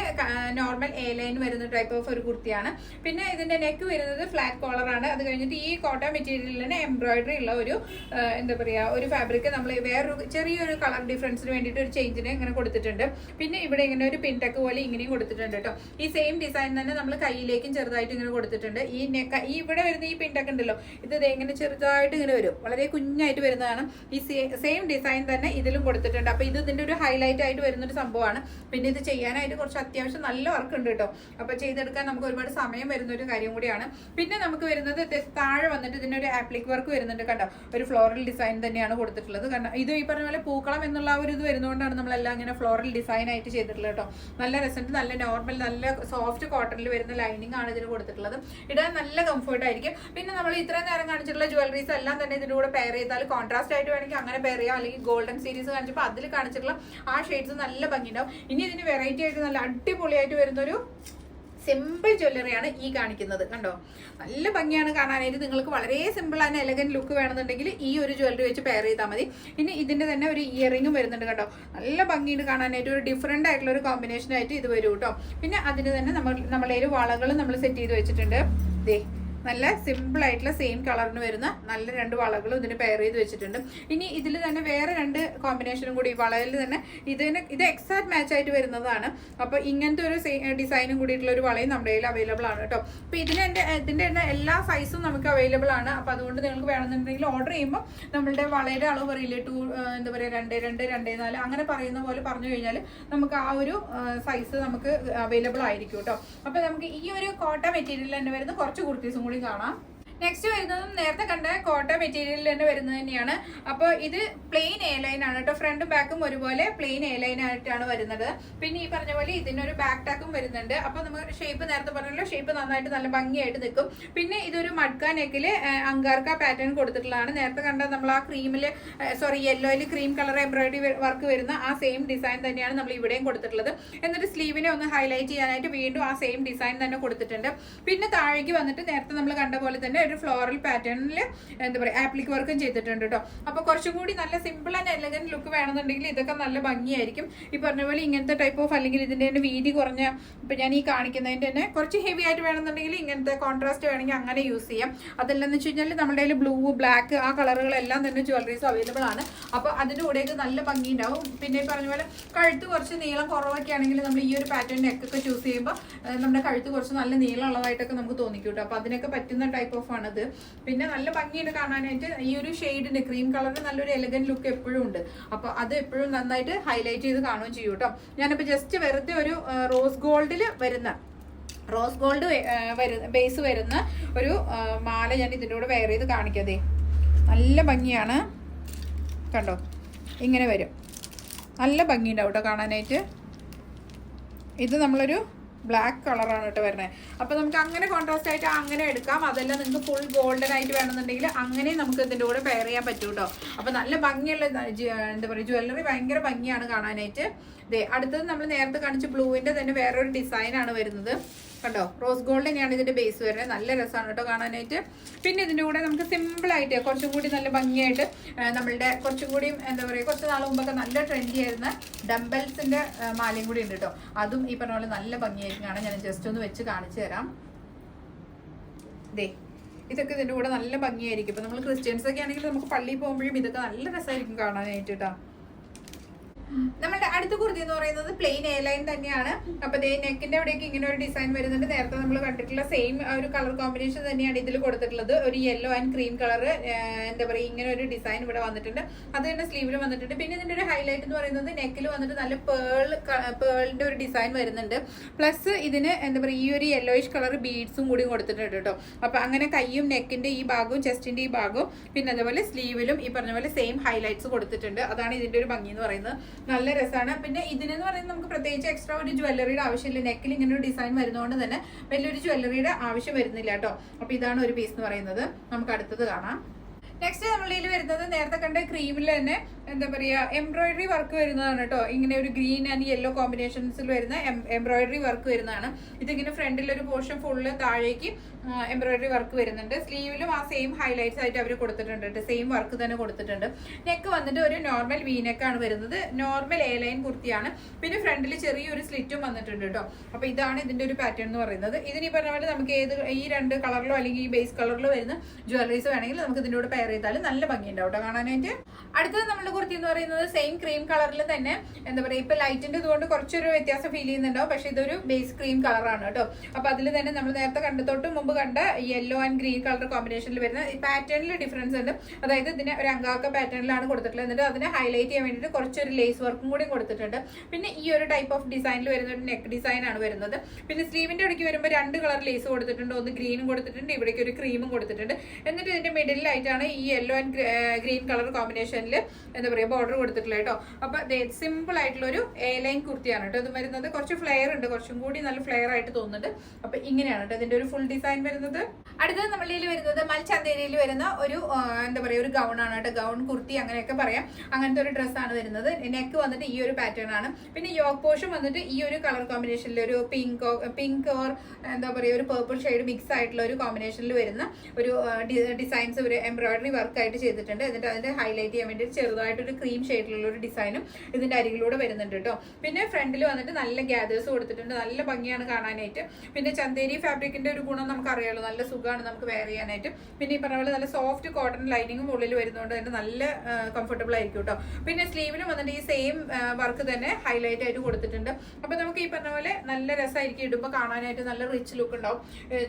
നോർമൽ എ ലൈൻ വരുന്ന ടൈപ്പ് ഓഫ് ഒരു കുർത്തിയാണ്. പിന്നെ ഇതിന്റെ നെക്ക് വരുന്നത് ഫ്ലാറ്റ് കോളറാണ്. അത് കഴിഞ്ഞിട്ട് ഈ കോട്ടൺ മെറ്റീരിയലിന് എംബ്രോയിഡറി ഉള്ള ഒരു എന്താ പറയുക ഒരു ഫാബ്രിക് നമ്മൾ വേറൊരു ചെറിയൊരു കളർ ഡിഫറൻസിന് വേണ്ടിയിട്ട് ഒരു ചേഞ്ചിന് ഇങ്ങനെ കൊടുത്തിട്ടുണ്ട്. പിന്നെ ഇവിടെ ഇങ്ങനെ ഒരു പിൻടക്ക് പോലെ ഇങ്ങനെയും കൊടുത്തിട്ടുണ്ട് കേട്ടോ. ഈ സെയിം ഡിസൈൻ തന്നെ നമ്മൾ കയ്യിലേക്കും ചെറുതായിട്ട് ഇങ്ങനെ കൊടുത്തിട്ടുണ്ട്. ഈ ഇവിടെ വരുന്ന ഈ പിൻടക്ക് ഉണ്ടല്ലോ, ഇത് ഇങ്ങനെ ചെറുതായിട്ട് ഇങ്ങനെ വരും, വളരെ കുഞ്ഞായിട്ട് വരുന്നതാണ്. ഈ സെയിം ഡിസൈൻ തന്നെ ഇതിലും കൊടുത്തിട്ടുണ്ട്. അപ്പോൾ ഇത് ഇതിന്റെ ഒരു ഹൈലൈറ്റ് ആയിട്ട് വരുന്നൊരു സംഭവമാണ്. പിന്നെ ഇത് ചെയ്യാനായിട്ട് കുറച്ച് അത്യാവശ്യം നല്ല വർക്ക് ഉണ്ട് കേട്ടോ. അപ്പോൾ ചെയ്തെടുക്കാൻ നമുക്ക് ഒരുപാട് സമയം വരുന്ന ഒരു കാര്യം കൂടിയാണ്. പിന്നെ നമുക്ക് വരുന്നത് താഴെ വന്നിട്ട് ഇതിനൊരു ആപ്ലിക് വർക്ക് വരുന്നുണ്ട് കണ്ടോ, ഒരു ഫ്ലോറൽ ഡിസൈൻ തന്നെയാണ് കൊടുത്തിട്ടുള്ളത്. കാരണം ഇത് ഈ പറഞ്ഞ പോലെ പൂക്കളം എന്നുള്ള ഒരു ഇത് വരുന്നതുകൊണ്ടാണ് നമ്മളെല്ലാം ഇങ്ങനെ ഫ്ലോറൽ ഡിസൈൻ ആയിട്ട് ചെയ്തിട്ടുള്ളത് കേട്ടോ. നല്ല രസമുണ്ട്, നല്ല നോർമൽ നല്ല സോഫ്റ്റ് കോട്ടണിൽ വരുന്ന ലൈനിങ് ആണ് ഇതിന് കൊടുത്തിട്ടുള്ളത്. ഇടാൻ നല്ല കംഫർട്ട് ആയിരിക്കും. പിന്നെ നമ്മൾ ഇത്രയും നേരം കാണിച്ചിട്ടുള്ള ജ്വല്ലറീസ് എല്ലാം തന്നെ ഇതിന്റെ കൂടെ പെയർ ചെയ്താൽ കോൺട്രാസ്റ്റ് ആയിട്ട് വേണമെങ്കിൽ അങ്ങനെ പെയർ ചെയ്യാം. അല്ലെങ്കിൽ ഗോൾഡൻ സീരീസ് കാണിച്ചപ്പോൾ അതിൽ കാണിച്ചിട്ടുള്ള ആ ഷെയ്ഡ്സ് നല്ല ഭംഗിയുണ്ടാവും. ഇനി ഇതിന് വെറൈറ്റി ആയിട്ട് നല്ല അടിപൊളിയായിട്ട് വരുന്നൊരു സിമ്പിൾ ജ്വല്ലറിയാണ് ഈ കാണിക്കുന്നത്. കണ്ടോ, നല്ല ഭംഗിയാണ് കാണാനായിട്ട്. നിങ്ങൾക്ക് വളരെ സിമ്പിൾ ആൻഡ് എലഗന്റ് ലുക്ക് വേണമെന്നുണ്ടെങ്കിൽ ഈ ഒരു ജ്വല്ലറി വെച്ച് പെയർ ചെയ്താൽ മതി. ഇനി ഇതിന്റെ തന്നെ ഒരു ഇയറിംഗും വരുന്നുണ്ട് കേട്ടോ, നല്ല ഭംഗിയുണ്ട് കാണാനായിട്ട്. ഒരു ഡിഫറെന്റ് ആയിട്ടുള്ള ഒരു കോമ്പിനേഷൻ ആയിട്ട് ഇത് വരും കേട്ടോ. പിന്നെ അതിന് തന്നെ നമ്മളെ വളകളും നമ്മൾ സെറ്റ് ചെയ്ത് വെച്ചിട്ടുണ്ട്. നല്ല സിമ്പിൾ ആയിട്ടുള്ള സെയിം കളറിന് വരുന്ന നല്ല 2 വളകളും ഇതിന് പെയർ ചെയ്ത് വെച്ചിട്ടുണ്ട്. ഇനി ഇതിൽ തന്നെ വേറെ 2 കോമ്പിനേഷനും കൂടി വളയിൽ തന്നെ ഇത് എക്സാക്ട് മാച്ച് ആയിട്ട് വരുന്നതാണ്. അപ്പോൾ ഇങ്ങനത്തെ ഒരു ഡിസൈനും കൂടിയിട്ടുള്ള ഒരു വളയും നമ്മുടെ കയ്യിൽ അവൈലബിൾ ആണ് കേട്ടോ. അപ്പോൾ ഇതിന്റെ എല്ലാ സൈസും നമുക്ക് അവൈലബിൾ ആണ്. അപ്പോൾ അതുകൊണ്ട് നിങ്ങൾക്ക് വേണമെന്നുണ്ടെങ്കിൽ ഓർഡർ ചെയ്യുമ്പോൾ നമ്മളുടെ വളയുടെ അളവ് പറയില്ലേ, എന്താ പറയുക 2, 2, 2, 4 അങ്ങനെ പറയുന്ന പോലെ പറഞ്ഞു കഴിഞ്ഞാൽ നമുക്ക് ആ ഒരു സൈസ് നമുക്ക് അവൈലബിൾ ആയിരിക്കും കേട്ടോ. അപ്പോൾ നമുക്ക് ഈ ഒരു കോട്ടൺ മെറ്റീരിയൽ തന്നെ വരുന്ന കുറച്ച് കുർത്തീസും കൂടി കാണാം. നെക്സ്റ്റ് വരുന്നതും നേരത്തെ കണ്ട കോട്ട മെറ്റീരിയലിൽ തന്നെ വരുന്നത് തന്നെയാണ്. അപ്പോൾ ഇത് പ്ലെയിൻ എ ലൈൻ ആണ് കേട്ടോ. ഫ്രണ്ടും ബാക്കും ഒരുപോലെ പ്ലെയിൻ എ ലൈൻ ആയിട്ടാണ് വരുന്നത്. പിന്നെ ഈ പറഞ്ഞ പോലെ ഇതിനൊരു ബാക്ക് ടാക്കും വരുന്നുണ്ട്. അപ്പോൾ നമുക്ക് ഷേപ്പ് നേരത്തെ പറഞ്ഞല്ലോ, ഷേപ്പ് നന്നായിട്ട് നല്ല ഭംഗിയായിട്ട് നിൽക്കും. പിന്നെ ഇതൊരു മഡ്ക നെക്കില് അങ്കാർക്ക പാറ്റേൺ കൊടുത്തിട്ടുള്ളതാണ്. നേരത്തെ കണ്ട നമ്മൾ ആ ക്രീമില് യെല്ലോയിൽ ക്രീം കളർ എംബ്രോയിഡറി വർക്ക് വരുന്ന ആ സെയിം ഡിസൈൻ തന്നെയാണ് നമ്മൾ ഇവിടെയും കൊടുത്തിട്ടുള്ളത്. എന്നിട്ട് സ്ലീവിനെ ഒന്ന് ഹൈലൈറ്റ് ചെയ്യാനായിട്ട് വീണ്ടും ആ സെയിം ഡിസൈൻ തന്നെ കൊടുത്തിട്ടുണ്ട്. പിന്നെ താഴേക്ക് വന്നിട്ട് നേരത്തെ നമ്മൾ കണ്ട പോലെ തന്നെ ഒരു ഫ്ലോറൽ പാറ്റേണിൽ എന്താ പറയുക ആപ്ലിക് വർക്കും ചെയ്തിട്ടുണ്ട് കേട്ടോ. അപ്പോൾ കുറച്ചും കൂടി നല്ല സിമ്പിൾ ആൻഡ് എലഗന്റ് ലുക്ക് വേണമെന്നുണ്ടെങ്കിൽ ഇതൊക്കെ നല്ല ഭംഗിയായിരിക്കും. ഈ പറഞ്ഞ പോലെ ഇങ്ങനത്തെ ടൈപ്പ് ഓഫ്, അല്ലെങ്കിൽ ഇതിന്റെ തന്നെ വീതി കുറഞ്ഞ, ഇപ്പൊ ഞാൻ ഈ കാണിക്കുന്നതിന്റെ തന്നെ കുറച്ച് ഹെവി ആയിട്ട് വേണമെന്നുണ്ടെങ്കിൽ ഇങ്ങനത്തെ കോൺട്രാസ്റ്റ് വേണമെങ്കിൽ അങ്ങനെ യൂസ് ചെയ്യാം. അതല്ലെന്ന് വെച്ച് കഴിഞ്ഞാൽ നമ്മുടെ കയ്യിൽ ബ്ലൂ, ബ്ലാക്ക് ആ കളറുകളെല്ലാം തന്നെ ജ്വല്ലറീസ് അവൈലബിൾ ആണ്. അപ്പോൾ അതിന്റെ കൂടെയൊക്കെ നല്ല ഭംഗി ഉണ്ടാവും. പിന്നെ ഈ പറഞ്ഞ പോലെ കഴുത്ത് കുറച്ച് നീളം കുറവൊക്കെ ആണെങ്കിൽ നമ്മൾ ഈ ഒരു പാറ്റേൺ നെക്കൊക്കെ ചൂസ് ചെയ്യുമ്പോൾ നമ്മുടെ കഴുത്ത് കുറച്ച് നല്ല നീളമുള്ളതായിട്ടൊക്കെ നമുക്ക് തോന്നിക്കും കേട്ടോ. അപ്പോൾ അതിനൊക്കെ പറ്റുന്ന ടൈപ്പ് ഓഫ് ആണിത്. പിന്നെ നല്ല ഭംഗിയുണ്ട് കാണാനായിട്ട്. ഈ ഒരു ഷെയ്ഡിന് ക്രീം കളറിന് നല്ലൊരു എലഗന്റ് ലുക്ക് എപ്പോഴും ഉണ്ട്. അപ്പോൾ അത് എപ്പോഴും നന്നായിട്ട് ഹൈലൈറ്റ് ചെയ്ത് കാണുകയും ചെയ്യും കേട്ടോ. ഞാനിപ്പോൾ ജസ്റ്റ് വെറുതെ ഒരു റോസ് ഗോൾഡ് ബേസ് വരുന്ന ഒരു മാല ഞാൻ ഇതിൻ്റെ കൂടെ വെയർ ചെയ്ത് കാണിക്കാതെ. നല്ല ഭംഗിയാണ് കണ്ടോ, ഇങ്ങനെ വരും. നല്ല ഭംഗിയുണ്ടാവും കേട്ടോ കാണാനായിട്ട്. ഇത് നമ്മളൊരു ബ്ലാക്ക് കളറാണ് കേട്ടോ വരുന്നത്. അപ്പോൾ നമുക്ക് അങ്ങനെ കോൺട്രാസ്റ്റ് ആയിട്ട് അങ്ങനെ എടുക്കാം. അതെല്ലാം നിങ്ങൾക്ക് ഫുൾ ഗോൾഡൻ ആയിട്ട് വേണമെന്നുണ്ടെങ്കിൽ അങ്ങനെ നമുക്ക് ഇതിൻ്റെ കൂടെ പെയർ ചെയ്യാൻ പറ്റും കേട്ടോ. അപ്പോൾ നല്ല ഭംഗിയുള്ള എന്താ പറയുക ജ്വല്ലറി ഭയങ്കര ഭംഗിയാണ് കാണാനായിട്ട്. അടുത്തത് നമ്മൾ നേരത്തെ കാണിച്ച ബ്ലൂവിൻ്റെ തന്നെ വേറൊരു ഡിസൈനാണ് വരുന്നത്. കണ്ടോ, റോസ് ഗോൾഡ് തന്നെയാണ് ഇതിന്റെ ബേസ് വരുന്നത്. നല്ല രസമാണ് കേട്ടോ കാണാനായിട്ട്. പിന്നെ ഇതിന്റെ കൂടെ നമുക്ക് സിമ്പിൾ ആയിട്ട് കുറച്ചും കൂടി നല്ല ഭംഗിയായിട്ട് നമ്മളുടെ കുറച്ചും കൂടി എന്താ പറയുക കുറച്ച് നാൾ മുമ്പൊക്കെ നല്ല ട്രെൻഡി ആയിരുന്ന ഡംബൽസിന്റെ മാലയും കൂടി ഉണ്ട് കേട്ടോ. അതും ഈ പറഞ്ഞ പോലെ നല്ല ഭംഗിയായിരിക്കും കാണാൻ. ഞാൻ ജസ്റ്റ് ഒന്ന് വെച്ച് കാണിച്ചു തരാം. ഇതൊക്കെ ഇതിന്റെ കൂടെ നല്ല ഭംഗിയായിരിക്കും. ഇപ്പൊ നമ്മൾ ക്രിസ്ത്യൻസ് ഒക്കെ ആണെങ്കിൽ നമുക്ക് പള്ളിയിൽ പോകുമ്പോഴും ഇതൊക്കെ നല്ല രസമായിരിക്കും കാണാനായിട്ട് കേട്ടോ. നമ്മുടെ അടുത്ത കുർത്തി എന്ന് പറയുന്നത് പ്ലെയിൻ എ ലൈൻ തന്നെയാണ്. അപ്പൊ നെക്കിന്റെ അവിടേക്ക് ഇങ്ങനെ ഒരു ഡിസൈൻ വരുന്നുണ്ട്. നേരത്തെ നമ്മൾ കണ്ടിട്ടുള്ള സെയിം ഒരു കളർ കോമ്പിനേഷൻ തന്നെയാണ് ഇതിൽ കൊടുത്തിട്ടുള്ളത്. ഒരു യെല്ലോ ആൻഡ് ക്രീം കളർ എന്താ പറയുക ഇങ്ങനെ ഒരു ഡിസൈൻ ഇവിടെ വന്നിട്ടുണ്ട്. അത് തന്നെ സ്ലീവിൽ വന്നിട്ടുണ്ട്. പിന്നെ ഇതിന്റെ ഒരു ഹൈലൈറ്റ് എന്ന് പറയുന്നത് നെക്കിൽ വന്നിട്ട് നല്ല പേളിന്റെ ഒരു ഡിസൈൻ വരുന്നുണ്ട്. പ്ലസ് ഇതിന് എന്താ പറയുക ഈ ഒരു യെല്ലോയിഷ് കളർ ബീഡ്സും കൂടി കൊടുത്തിട്ടുണ്ട് കേട്ടോ. അപ്പൊ അങ്ങനെ കൈയും നെക്കിന്റെ ഈ ഭാഗവും ചെസ്റ്റിന്റെ ഈ ഭാഗവും പിന്നെ അതേപോലെ സ്ലീവിലും ഈ പറഞ്ഞ പോലെ സെയിം ഹൈലൈറ്റ്സ് കൊടുത്തിട്ടുണ്ട്. അതാണ് ഇതിന്റെ ഒരു ഭംഗി എന്ന് പറയുന്നത്. നല്ല രസമാണ്. പിന്നെ ഇതിനെന്ന് പറയുന്നത് നമുക്ക് പ്രത്യേകിച്ച് എക്സ്ട്രാ ഒരു ജ്വല്ലറിയുടെ ആവശ്യമില്ല. നെക്കിൽ ഇങ്ങനെ ഒരു ഡിസൈൻ വരുന്നതുകൊണ്ട് തന്നെ വലിയൊരു ജ്വല്ലറിയുടെ ആവശ്യം വരുന്നില്ല കേട്ടോ. അപ്പൊ ഇതാണ് ഒരു പീസ് എന്ന് പറയുന്നത്. നമുക്ക് അടുത്തത് കാണാം. നെക്സ്റ്റ് നമ്മളിൽ വരുന്നത് നേരത്തെ കണ്ട ക്രീമിൽ തന്നെ എന്താ പറയുക എംബ്രോയിഡറി വർക്ക് വരുന്നതാണ് കേട്ടോ. ഇങ്ങനെ ഒരു ഗ്രീൻ ആൻഡ് യെല്ലോ കോമ്പിനേഷൻസിൽ വരുന്ന എംബ്രോയിഡറി വർക്ക് വരുന്നതാണ്. ഇതിങ്ങനെ ഫ്രണ്ടിൽ ഒരു പോർഷൻ ഫുള്ള് താഴേക്ക് എംബ്രോയിഡറി വർക്ക് വരുന്നുണ്ട്. സ്ലീവിലും ആ സെയിം ഹൈലൈറ്റ്സ് ആയിട്ട് അവർ കൊടുത്തിട്ടുണ്ട്. സെയിം വർക്ക് തന്നെ കൊടുത്തിട്ടുണ്ട്. നെക്ക് വന്നിട്ട് ഒരു നോർമൽ വി നെക്കാണ് വരുന്നത്. നോർമൽ എ ലൈൻ കുർത്തിയാണ്. പിന്നെ ഫ്രണ്ടിൽ ചെറിയൊരു സ്ലിറ്റും വന്നിട്ടുണ്ട് കേട്ടോ. അപ്പൊ ഇതാണ് ഇതിന്റെ ഒരു പാറ്റേൺ എന്ന് പറയുന്നത്. ഇതിന് പറഞ്ഞ പോലെ നമുക്ക് ഈ രണ്ട് കളറിലോ അല്ലെങ്കിൽ ഈ ബേസ് കളറിലോ വരുന്ന ജ്വല്ലറീസ് വേണമെങ്കിൽ നമുക്ക് ഇതിന്റെ കൂടെ പെയർ ചെയ്താലും നല്ല ഭംഗിയുണ്ടാവും കേട്ടോ കാണാനായിട്ട്. അടുത്തത് നമ്മുടെ കുർത്തി എന്ന് പറയുന്നത് സെയിം ക്രീം കളറിൽ തന്നെ എന്താ പറയുക ഇപ്പൊ ലൈറ്റിന്റെ ഇതുകൊണ്ട് കുറച്ചൊരു വ്യത്യാസം ഫീൽ ചെയ്യുന്നുണ്ടാവും. പക്ഷെ ഇതൊരു ബേസ് ക്രീം കളറാണ് കേട്ടോ. അപ്പൊ അതിൽ തന്നെ നമ്മൾ നേരത്തെ കണ്ടതൊട്ട് മുമ്പ് കണ്ട യെല്ലോ ആൻഡ് ഗ്രീൻ കളർ കോമ്പിനേഷനിൽ വരുന്ന ഈ പാറ്റേണിൽ ഡിഫറൻസ് ഉണ്ട്. അതായത് ഇതിനെ ഒരു അങ്കാക്ക പാറ്റേണിലാണ് കൊടുത്തിട്ടുള്ളത്. എന്നിട്ട് അതിനെ ഹൈലൈറ്റ് ചെയ്യാൻ വേണ്ടിയിട്ട് കുറച്ചൊരു ലേസ് വർക്കും കൂടി കൊടുത്തിട്ടുണ്ട്. പിന്നെ ഈ ഒരു ടൈപ്പ് ഓഫ് ഡിസൈനിൽ വരുന്ന ഒരു നെക്ക് ഡിസൈൻ ആണ് വരുന്നത്. പിന്നെ സ്ലീവിന്റെ ഇടയ്ക്ക് വരുമ്പോൾ രണ്ട് കളർ ലേസ് കൊടുത്തിട്ടുണ്ട്. ഒന്ന് ഗ്രീനും കൊടുത്തിട്ടുണ്ട്, ഇവിടേക്ക് ഒരു ക്രീമും കൊടുത്തിട്ടുണ്ട്. എന്നിട്ട് ഇതിന്റെ മിഡിലായിട്ടാണ് ഈ യെല്ലോ ആൻഡ് ഗ്രീൻ കളർ കോമ്പിനേഷനിൽ എന്താ പറയുക ബോർഡർ കൊടുത്തിട്ടുള്ളത് കേട്ടോ. അപ്പൊ സിമ്പിൾ ആയിട്ടുള്ള ഒരു എ ലൈൻ കുർത്തിയാണ് കേട്ടോ ഇത് വരുന്നത്. കുറച്ച് ഫ്ലെയർ ഉണ്ട്, കുറച്ചും കൂടി നല്ല ഫ്ലെയർ ആയിട്ട് തോന്നുന്നുണ്ട്. അപ്പൊ ഇങ്ങനെയാണ് കേട്ടോ ഇതിന്റെ ഒരു ഫുൾ ഡിസൈൻ വരുന്നത്. അടുത്തത് നമ്മളിൽ വരുന്നത് മൽചന്തേരിയിൽ വരുന്ന ഒരു എന്താ പറയുക ഒരു ഗൗൺ ആണ് കേട്ടോ. ഗൗൺ കുർത്തി അങ്ങനെയൊക്കെ പറയാം. അങ്ങനത്തെ ഒരു ഡ്രസ്സാണ് വരുന്നത്. നെക്ക് വന്നിട്ട് ഈ ഒരു പാറ്റേൺ ആണ്. പിന്നെ യോക്ക് പോർഷൻ വന്നിട്ട് ഈ ഒരു കളർ കോമ്പിനേഷനിൽ ഒരു പിങ്ക് ഓർ എന്താ പറയുക ഒരു പേർപ്പിൾ ഷെയ്ഡ് മിക്സ് ആയിട്ടുള്ള ഒരു കോമ്പിനേഷനിൽ വരുന്ന ഒരു ഡിസൈൻസ് ഒരു എംബ്രോയിഡറി വർക്ക് ആയിട്ട് ചെയ്തിട്ടുണ്ട്. എന്നിട്ട് അതിന്റെ ഹൈലൈറ്റ് ചെയ്യാൻ വേണ്ടി ചെറുതായിട്ടൊരു ക്രീം ഷെയ്ഡിലുള്ള ഒരു ഡിസൈനും ഇതിന്റെ അരികിലൂടെ വരുന്നുണ്ട് കേട്ടോ. പിന്നെ ഫ്രണ്ടിൽ വന്നിട്ട് നല്ല ഗ്യാദേഴ്സ് കൊടുത്തിട്ടുണ്ട്. നല്ല ഭംഗിയാണ് കാണാനായിട്ട്. പിന്നെ ചന്തേരി ഫാബ്രിക്കിന്റെ ഒരു ഗുണം നമുക്കറിയാലോ, നല്ല സുഖമാണ് നമുക്ക് വെയർ ചെയ്യാനായിട്ട്. പിന്നെ ഈ പറഞ്ഞ പോലെ നല്ല സോഫ്റ്റ് കോട്ടൺ ലൈനിങ്ങും ഉള്ളിൽ വരുന്നതുകൊണ്ട് തന്നെ നല്ല കംഫർട്ടബിൾ ആയിരിക്കും കേട്ടോ. പിന്നെ സ്ലീവിലും വന്നിട്ട് ഈ സെയിം വർക്ക് തന്നെ ഹൈലൈറ്റ് ആയിട്ട് കൊടുത്തിട്ടുണ്ട്. അപ്പൊ നമുക്ക് ഈ പറഞ്ഞ പോലെ നല്ല രസമായിരിക്കും ഇടുമ്പോൾ കാണാനായിട്ട്. നല്ല റിച്ച് ലുക്ക് ഉണ്ടാവും.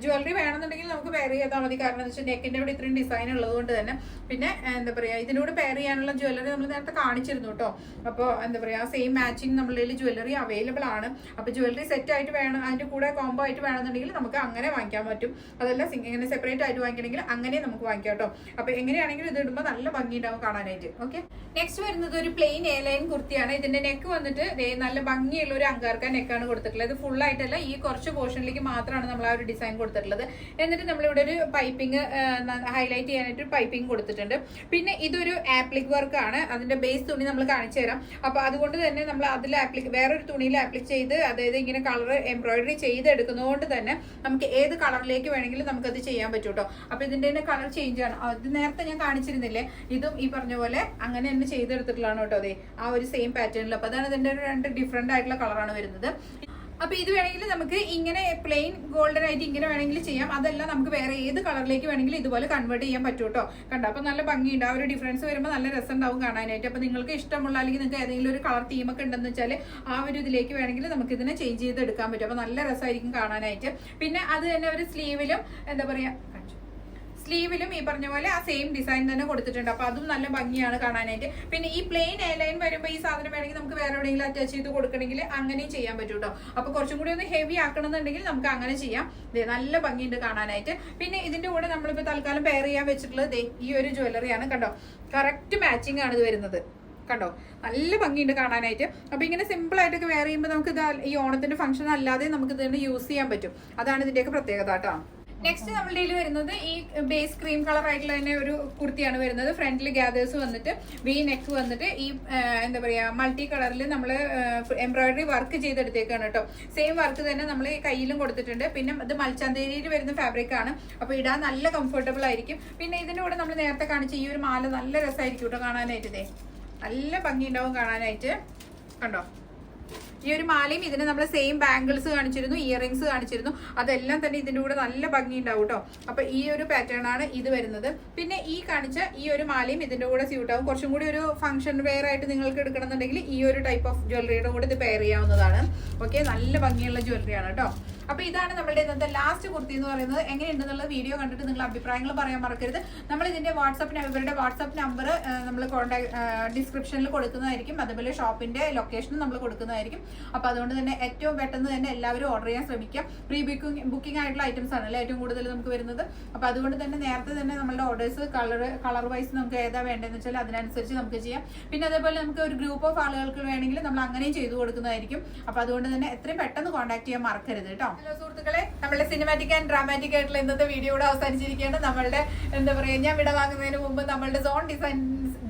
ജ്വല്ലറി വേണമെന്നുണ്ടെങ്കിൽ നമുക്ക് പെയർ ചെയ്താൽ മതി. കാരണം എന്താ വെച്ചാൽ നെക്കിന്റെ അവിടെ ഇത്രയും ഡിസൈൻ ഉള്ളത് കൊണ്ട് തന്നെ. പിന്നെ എന്താ പറയാ ഇതിനോട് പെയർ ചെയ്യാനുള്ള ജ്വല്ലറി നമ്മൾ നേരത്തെ കാണിച്ചിരുന്നു കേട്ടോ. അപ്പോൾ എന്താ പറയുക, സെയിം മാച്ചിങ് നമ്മളുടെ ജ്വല്ലറി അവൈലബിൾ ആണ്. അപ്പോൾ ജ്വല്ലറി സെറ്റ് ആയിട്ട് വേണം, അതിൻ്റെ കൂടെ കോംബോ ആയിട്ട് വേണമെന്നുണ്ടെങ്കിൽ നമുക്ക് അങ്ങനെ വാങ്ങിക്കാൻ പറ്റും. അതല്ല ഇങ്ങനെ സെപ്പറേറ്റ് ആയിട്ട് വാങ്ങിക്കണമെങ്കിൽ അങ്ങനെ നമുക്ക് വാങ്ങിക്കാം കേട്ടോ. അപ്പോൾ എങ്ങനെയാണെങ്കിലും ഇത് ഇടുമ്പോൾ നല്ല ഭംഗി ഉണ്ടാവും കാണാനായിട്ട്. ഓക്കെ, നെക്സ്റ്റ് വരുന്നത് ഒരു പ്ലെയിൻ എ ലൈൻ കുർത്തിയാണ്. ഇതിന്റെ നെക്ക് വന്നിട്ട് നല്ല ഭംഗിയുള്ള ഒരു അങ്കാർക്ക നെക്കാണ് കൊടുത്തിട്ടുള്ളത്. ഇത് ഫുൾ ആയിട്ടല്ല, ഈ കുറച്ച് പോർഷനിലേക്ക് മാത്രമാണ് നമ്മൾ ആ ഒരു ഡിസൈൻ കൊടുത്തിട്ടുള്ളത്. എന്നിട്ട് നമ്മളിവിടെ ഒരു പൈപ്പിംഗ് ഹൈലൈറ്റ് ചെയ്യാനായിട്ട് ഒരു പൈപ്പിംഗ് കൊടുത്തിട്ടുണ്ട്. പിന്നെ ഇതൊരു ആപ്ലിക് വർക്ക് ആണ്. അതിന്റെ ബേസ് തുണി നമ്മൾ കാണിച്ചു തരാം. അപ്പൊ അതുകൊണ്ട് തന്നെ നമ്മൾ അതിൽ വേറൊരു തുണിയിൽ ആപ്ലിക് ചെയ്ത്, അതായത് ഇങ്ങനെ കളർ എംബ്രോയിഡറി ചെയ്തെടുക്കുന്നതുകൊണ്ട് തന്നെ നമുക്ക് ഏത് കളറിലേക്ക് വേണമെങ്കിലും നമുക്കത് ചെയ്യാൻ പറ്റും കേട്ടോ. അപ്പൊ ഇതിന്റെ കളർ ചേഞ്ച് ആണ്. അത് നേരത്തെ ഞാൻ കാണിച്ചിരുന്നില്ലേ, ഇതും ഈ പറഞ്ഞ പോലെ അങ്ങനെ തന്നെ ചെയ്തെടുത്തിട്ടുള്ളതാണ് കേട്ടോ. അതെ, ആ ഒരു സെയിം പാറ്റേണിൽ. അപ്പൊ അതാണ് ഇതിന്റെ ഒരു 2 ഡിഫറെന്റ് ആയിട്ടുള്ള കളറാണ് വരുന്നത്. അപ്പൊ ഇത് വേണമെങ്കിൽ നമുക്ക് ഇങ്ങനെ പ്ലെയിൻ ഗോൾഡൻ ആയിട്ട് ഇങ്ങനെ വേണമെങ്കിൽ ചെയ്യാം. അതല്ല നമുക്ക് വേറെ ഏത് കളറിലേക്ക് വേണമെങ്കിലും ഇതുപോലെ കൺവേർട്ട് ചെയ്യാൻ പറ്റും കേട്ടോ. കണ്ടോ, അപ്പൊ നല്ല ഭംഗിയുണ്ട്. ആ ഒരു ഡിഫറൻസ് വരുമ്പോൾ നല്ല രസം ഉണ്ടാവും കാണാനായിട്ട്. അപ്പൊ നിങ്ങൾക്ക് ഇഷ്ടമുള്ള, അല്ലെങ്കിൽ നിങ്ങൾക്ക് ഏതെങ്കിലും ഒരു കളർ തീമൊക്കെ ഉണ്ടെന്ന് വെച്ചാൽ ആ ഒരു ഇതിലേക്ക് വേണമെങ്കിൽ നമുക്ക് ഇതിനെ ചേഞ്ച് ചെയ്ത് എടുക്കാൻ പറ്റും. അപ്പൊ നല്ല രസമായിരിക്കും കാണാനായിട്ട്. പിന്നെ അത് തന്നെ ഒരു സ്ലീവിലും എന്താ പറയാ, സ്ലീവിലും ഈ പറഞ്ഞ പോലെ ആ സെയിം ഡിസൈൻ തന്നെ കൊടുത്തിട്ടുണ്ട്. അപ്പൊ അതും നല്ല ഭംഗിയാണ് കാണാനായിട്ട്. പിന്നെ ഈ പ്ലെയിൻ എ ലൈൻ വരുമ്പോൾ ഈ സാധനം വേണമെങ്കിൽ നമുക്ക് വേറെ എവിടെയെങ്കിലും അറ്റാച്ച് ചെയ്ത് കൊടുക്കണമെങ്കിൽ അങ്ങനെയും ചെയ്യാൻ പറ്റും കേട്ടോ. അപ്പൊ കുറച്ചും കൂടി ഒന്ന് ഹെവി ആക്കണമെന്നുണ്ടെങ്കിൽ നമുക്ക് അങ്ങനെ ചെയ്യാം. നല്ല ഭംഗിയുണ്ട് കാണാനായിട്ട്. പിന്നെ ഇതിന്റെ കൂടെ നമ്മളിപ്പോ തൽക്കാലം പെയർ ചെയ്യാൻ വെച്ചിട്ടുള്ളത് ഈ ഒരു ജ്വല്ലറിയാണ്. കണ്ടോ, കറക്റ്റ് മാച്ചിങ് ആണ് ഇത് വരുന്നത്. കണ്ടോ, നല്ല ഭംഗിയുണ്ട് കാണാനായിട്ട്. അപ്പൊ ഇങ്ങനെ സിമ്പിൾ ആയിട്ടൊക്കെ വെയർ ചെയ്യുമ്പോൾ നമുക്ക് ഇത് ഈ ഓണത്തിന്റെ ഫംഗ്ഷൻ അല്ലാതെ നമുക്ക് ഇതിനെ യൂസ് ചെയ്യാൻ പറ്റും. അതാണ് ഇതിന്റെയൊക്കെ പ്രത്യേകത കേട്ടോ. നെക്സ്റ്റ് നമ്മളുടെ കയ്യിൽ വരുന്നത് ഈ ബേസ് ക്രീം കളർ ആയിട്ടുള്ള തന്നെ ഒരു കുർത്തിയാണ് വരുന്നത്. ഫ്രണ്ടിൽ ഗ്യാദേഴ്സ് വന്നിട്ട് വി നെക്ക് വന്നിട്ട് ഈ എന്താ പറയാ മൾട്ടി കളറിൽ നമ്മൾ എംബ്രോയിഡറി വർക്ക് ചെയ്തെടുത്തേക്കാണ് കേട്ടോ. സെയിം വർക്ക് തന്നെ നമ്മൾ ഈ കയ്യിലും കൊടുത്തിട്ടുണ്ട്. പിന്നെ ഇത് മൽച്ചാന്തേരിയിൽ വരുന്ന ഫാബ്രിക് ആണ്. അപ്പൊ ഇടാൻ നല്ല കംഫർട്ടബിൾ ആയിരിക്കും. പിന്നെ ഇതിന്റെ കൂടെ നമ്മൾ നേരത്തെ കാണിച്ച ഈ ഒരു മാല നല്ല രസമായിരിക്കും കേട്ടോ കാണാനായിട്ട്. നല്ല ഭംഗി ഉണ്ടാവും കാണാനായിട്ട്. കണ്ടോ, ഈ ഒരു മാലയും ഇതിന് നമ്മൾ സെയിം ബാംഗിൾസ് കാണിച്ചിരുന്നു, ഇയറിംഗ്സ് കാണിച്ചിരുന്നു. അതെല്ലാം തന്നെ ഇതിന്റെ കൂടെ നല്ല ഭംഗി ഉണ്ടാവും കേട്ടോ. അപ്പൊ ഈ ഒരു പാറ്റേൺ ആണ് ഇത് വരുന്നത്. പിന്നെ ഈ കാണിച്ച ഈ ഒരു മാലയും ഇതിന്റെ കൂടെ സ്യൂട്ട് ആവും. കുറച്ചും കൂടി ഒരു ഫംഗ്ഷൻ വെയർ ആയിട്ട് നിങ്ങൾക്ക് എടുക്കണമെന്നുണ്ടെങ്കിൽ ഈ ഒരു ടൈപ്പ് ഓഫ് ജ്വല്ലറിയുടെ കൂടെ ഇത് പെയർ ചെയ്യാവുന്നതാണ്. ഓക്കെ, നല്ല ഭംഗിയുള്ള ജ്വല്ലറിയാണ് കേട്ടോ. അപ്പൊ ഇതാണ് നമ്മളുടെ ഇന്നത്തെ ലാസ്റ്റ് കുർത്തി എന്ന് പറയുന്നത്. എങ്ങനെയുണ്ടെന്നുള്ള വീഡിയോ കണ്ടിട്ട് നിങ്ങൾ അഭിപ്രായങ്ങൾ പറയാൻ മറക്കരുത്. നമ്മൾ ഇതിന്റെ ഇവരുടെ വാട്സ്ആപ്പ് നമ്പർ നമ്മൾ ഡിസ്ക്രിപ്ഷനിൽ കൊടുക്കുന്നതായിരിക്കും. അതുപോലെ ഷോപ്പിന്റെ ലൊക്കേഷനും നമ്മൾ കൊടുക്കുന്നതായിരിക്കും. അപ്പൊ അതുകൊണ്ട് തന്നെ ഏറ്റവും പെട്ടെന്ന് തന്നെ എല്ലാവരും ഓർഡർ ചെയ്യാൻ ശ്രമിക്കാം. പ്രീ ബുക്കിംഗ് ആയിട്ടുള്ള ഐറ്റംസ് ആണല്ലോ ഏറ്റവും കൂടുതൽ നമുക്ക് വരുന്നത്. അപ്പൊ അതുകൊണ്ട് തന്നെ നേരത്തെ തന്നെ നമ്മളുടെ ഓർഡേഴ്സ് കളർ വൈസ് നമുക്ക് ഏതാ വേണ്ടതെന്ന് വെച്ചാൽ അതിനനുസരിച്ച് നമുക്ക് ചെയ്യാം. പിന്നെ അതേപോലെ നമുക്ക് ഒരു ഗ്രൂപ്പ് ഓഫ് ആളുകൾക്ക് വേണമെങ്കിൽ നമ്മൾ അങ്ങനെയും ചെയ്തു കൊടുക്കുന്നതായിരിക്കും. അപ്പൊ അതുകൊണ്ട് തന്നെ എത്രയും പെട്ടെന്ന് കോൺടാക്ട് ചെയ്യാൻ മറക്കരുത് കേട്ടോ. ഹലോ സുഹൃത്തുക്കളെ, നമ്മുടെ സിനിമാറ്റിക് ആൻഡ് ഡ്രാമാറ്റിക് ആയിട്ടുള്ള ഇന്നത്തെ വീഡിയോ കൂടെ അവസാനിച്ചിരിക്കുകയാണ്. നമ്മളുടെ എന്താ പറയാ, ഞാൻ വിട വാങ്ങുന്നതിന് മുമ്പ് നമ്മളുടെ സോൺ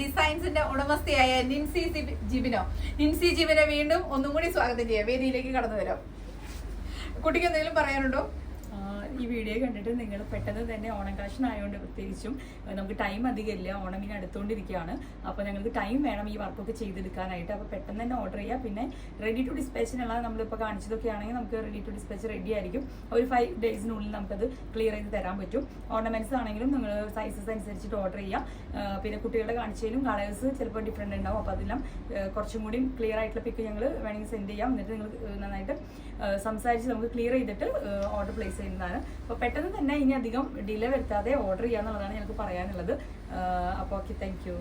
ഡിസൈൻസിന്റെ ഉടമസ്ഥയായ നിൻസി ജിബിനെ വീണ്ടും ഒന്നും കൂടി സ്വാഗതം ചെയ്യാം. വേദിയിലേക്ക് കടന്നു വരാം. കുട്ടിക്ക് എന്തെങ്കിലും പറയാനുണ്ടോ? ഈ വീഡിയോ കണ്ടിട്ട് നിങ്ങൾ പെട്ടെന്ന് തന്നെ ഓണം കളക്ഷൻ ആയതുകൊണ്ട് പ്രത്യേകിച്ചും നമുക്ക് ടൈം അധികമില്ല, ഓണം ഇങ്ങനെ അടുത്തുകൊണ്ടിരിക്കുകയാണ്. അപ്പോൾ ഞങ്ങൾക്ക് ടൈം വേണം ഈ വർക്കൊക്കെ ചെയ്തെടുക്കാനായിട്ട്. അപ്പോൾ പെട്ടെന്ന് തന്നെ ഓർഡർ ചെയ്യുക. പിന്നെ റെഡി ടു ഡിസ്പാച്ചിനുള്ള നമ്മളിപ്പോൾ കാണിച്ചതൊക്കെ ആണെങ്കിൽ നമുക്ക് റെഡി ടു ഡിസ്പാച്ച് റെഡി ആയിരിക്കും. ഒരു 5 ഡേയ്സിനുള്ളിൽ നമുക്കത് ക്ലിയർ ചെയ്ത് തരാൻ പറ്റും. ഓർണമെന്റ്സ് ആണെങ്കിലും നിങ്ങൾ സൈസസ് അനുസരിച്ചിട്ട് ഓർഡർ ചെയ്യാം. പിന്നെ കുട്ടികളുടെ കാണിച്ചതിലും കളേഴ്സ് ചിലപ്പോൾ ഡിഫറെൻ്റ് ഉണ്ടാവും. അപ്പോൾ അതെല്ലാം കുറച്ചും കൂടി ക്ലിയർ ആയിട്ടുള്ള പിക്ക് ഞങ്ങൾ വേണമെങ്കിൽ സെൻഡ് ചെയ്യാം. എന്നിട്ട് നിങ്ങൾ നന്നായിട്ട് സംസാരിച്ച് നമുക്ക് ക്ലിയർ ചെയ്തിട്ട് ഓർഡർ പ്ലേസ് ചെയ്യുന്നതാണ്. അപ്പോൾ പെട്ടെന്ന് തന്നെ ഇനി അധികം ഡിലേ വരുത്താതെ ഓർഡർ ചെയ്യാന്നുള്ളതാണ് ഞങ്ങൾക്ക് പറയാനുള്ളത്. അപ്പോൾ ഓക്കെ, താങ്ക് യു.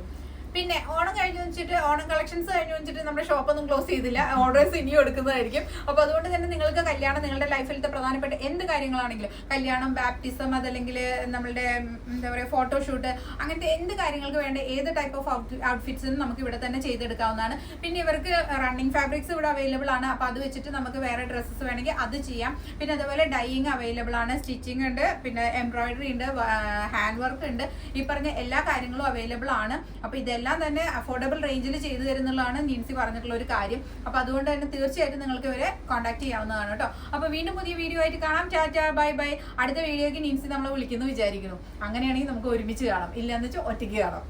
പിന്നെ ഓണം കഴിഞ്ഞു വെച്ചിട്ട്, ഓണം കളക്ഷൻസ് കഴിഞ്ഞു വെച്ചിട്ട് നമ്മുടെ ഷോപ്പൊന്നും ക്ലോസ് ചെയ്തില്ല. ഓർഡേഴ്സ് ഇനിയും എടുക്കുന്നതായിരിക്കും. അപ്പൊ അതുകൊണ്ട് തന്നെ നിങ്ങൾക്ക് കല്യാണം, നിങ്ങളുടെ ലൈഫിലത്തെ പ്രധാനപ്പെട്ട എന്ത് കാര്യങ്ങളാണെങ്കിലും, കല്യാണം, ബാപ്റ്റിസം, അതല്ലെങ്കിൽ നമ്മളുടെ എന്താ പറയുക ഫോട്ടോഷൂട്ട്, അങ്ങനത്തെ എന്ത് കാര്യങ്ങൾക്ക് വേണ്ട ഏത് ടൈപ്പ് ഓഫ് ഔട്ട്ഫിറ്റ്സും നമുക്ക് ഇവിടെ തന്നെ ചെയ്തെടുക്കാവുന്നതാണ്. പിന്നെ ഇവർക്ക് റണ്ണിങ് ഫാബ്രിക്സ് ഇവിടെ അവൈലബിൾ ആണ്. അപ്പൊ അത് വെച്ചിട്ട് നമുക്ക് വേറെ ഡ്രസ്സസ് വേണമെങ്കിൽ അത് ചെയ്യാം. പിന്നെ അതുപോലെ ഡൈയിങ് അവൈലബിൾ ആണ്, സ്റ്റിച്ചിങ് ഉണ്ട്, പിന്നെ എംബ്രോയിഡറി ഉണ്ട്, ഹാൻഡ് വർക്ക് ഉണ്ട്. ഈ പറഞ്ഞ എല്ലാ കാര്യങ്ങളും അവൈലബിൾ ആണ്. അപ്പൊ ഇതെല്ലാം തന്നെ അഫോർഡബിൾ റേഞ്ചിൽ ചെയ്തു തരുന്നതാണ് നിൻസി പറഞ്ഞിട്ടുള്ള ഒരു കാര്യം. അപ്പൊ അതുകൊണ്ട് തന്നെ തീർച്ചയായിട്ടും നിങ്ങൾക്ക് ഇവരെ കോൺടാക്ട് ചെയ്യാവുന്നതാണ് കേട്ടോ. അപ്പൊ വീണ്ടും പുതിയ വീഡിയോ ആയിട്ട് കാണാം. Tata, bye bye. അടുത്ത വീഡിയോക്ക് നിൻസി നമ്മളെ വിളിക്കുന്നു വിചാരിക്കുന്നു. അങ്ങനെയാണെങ്കിൽ നമുക്ക് ഒരുമിച്ച് കാണാം, ഇല്ലാന്ന് വെച്ചാൽ ഒറ്റയ്ക്ക് കാണാം.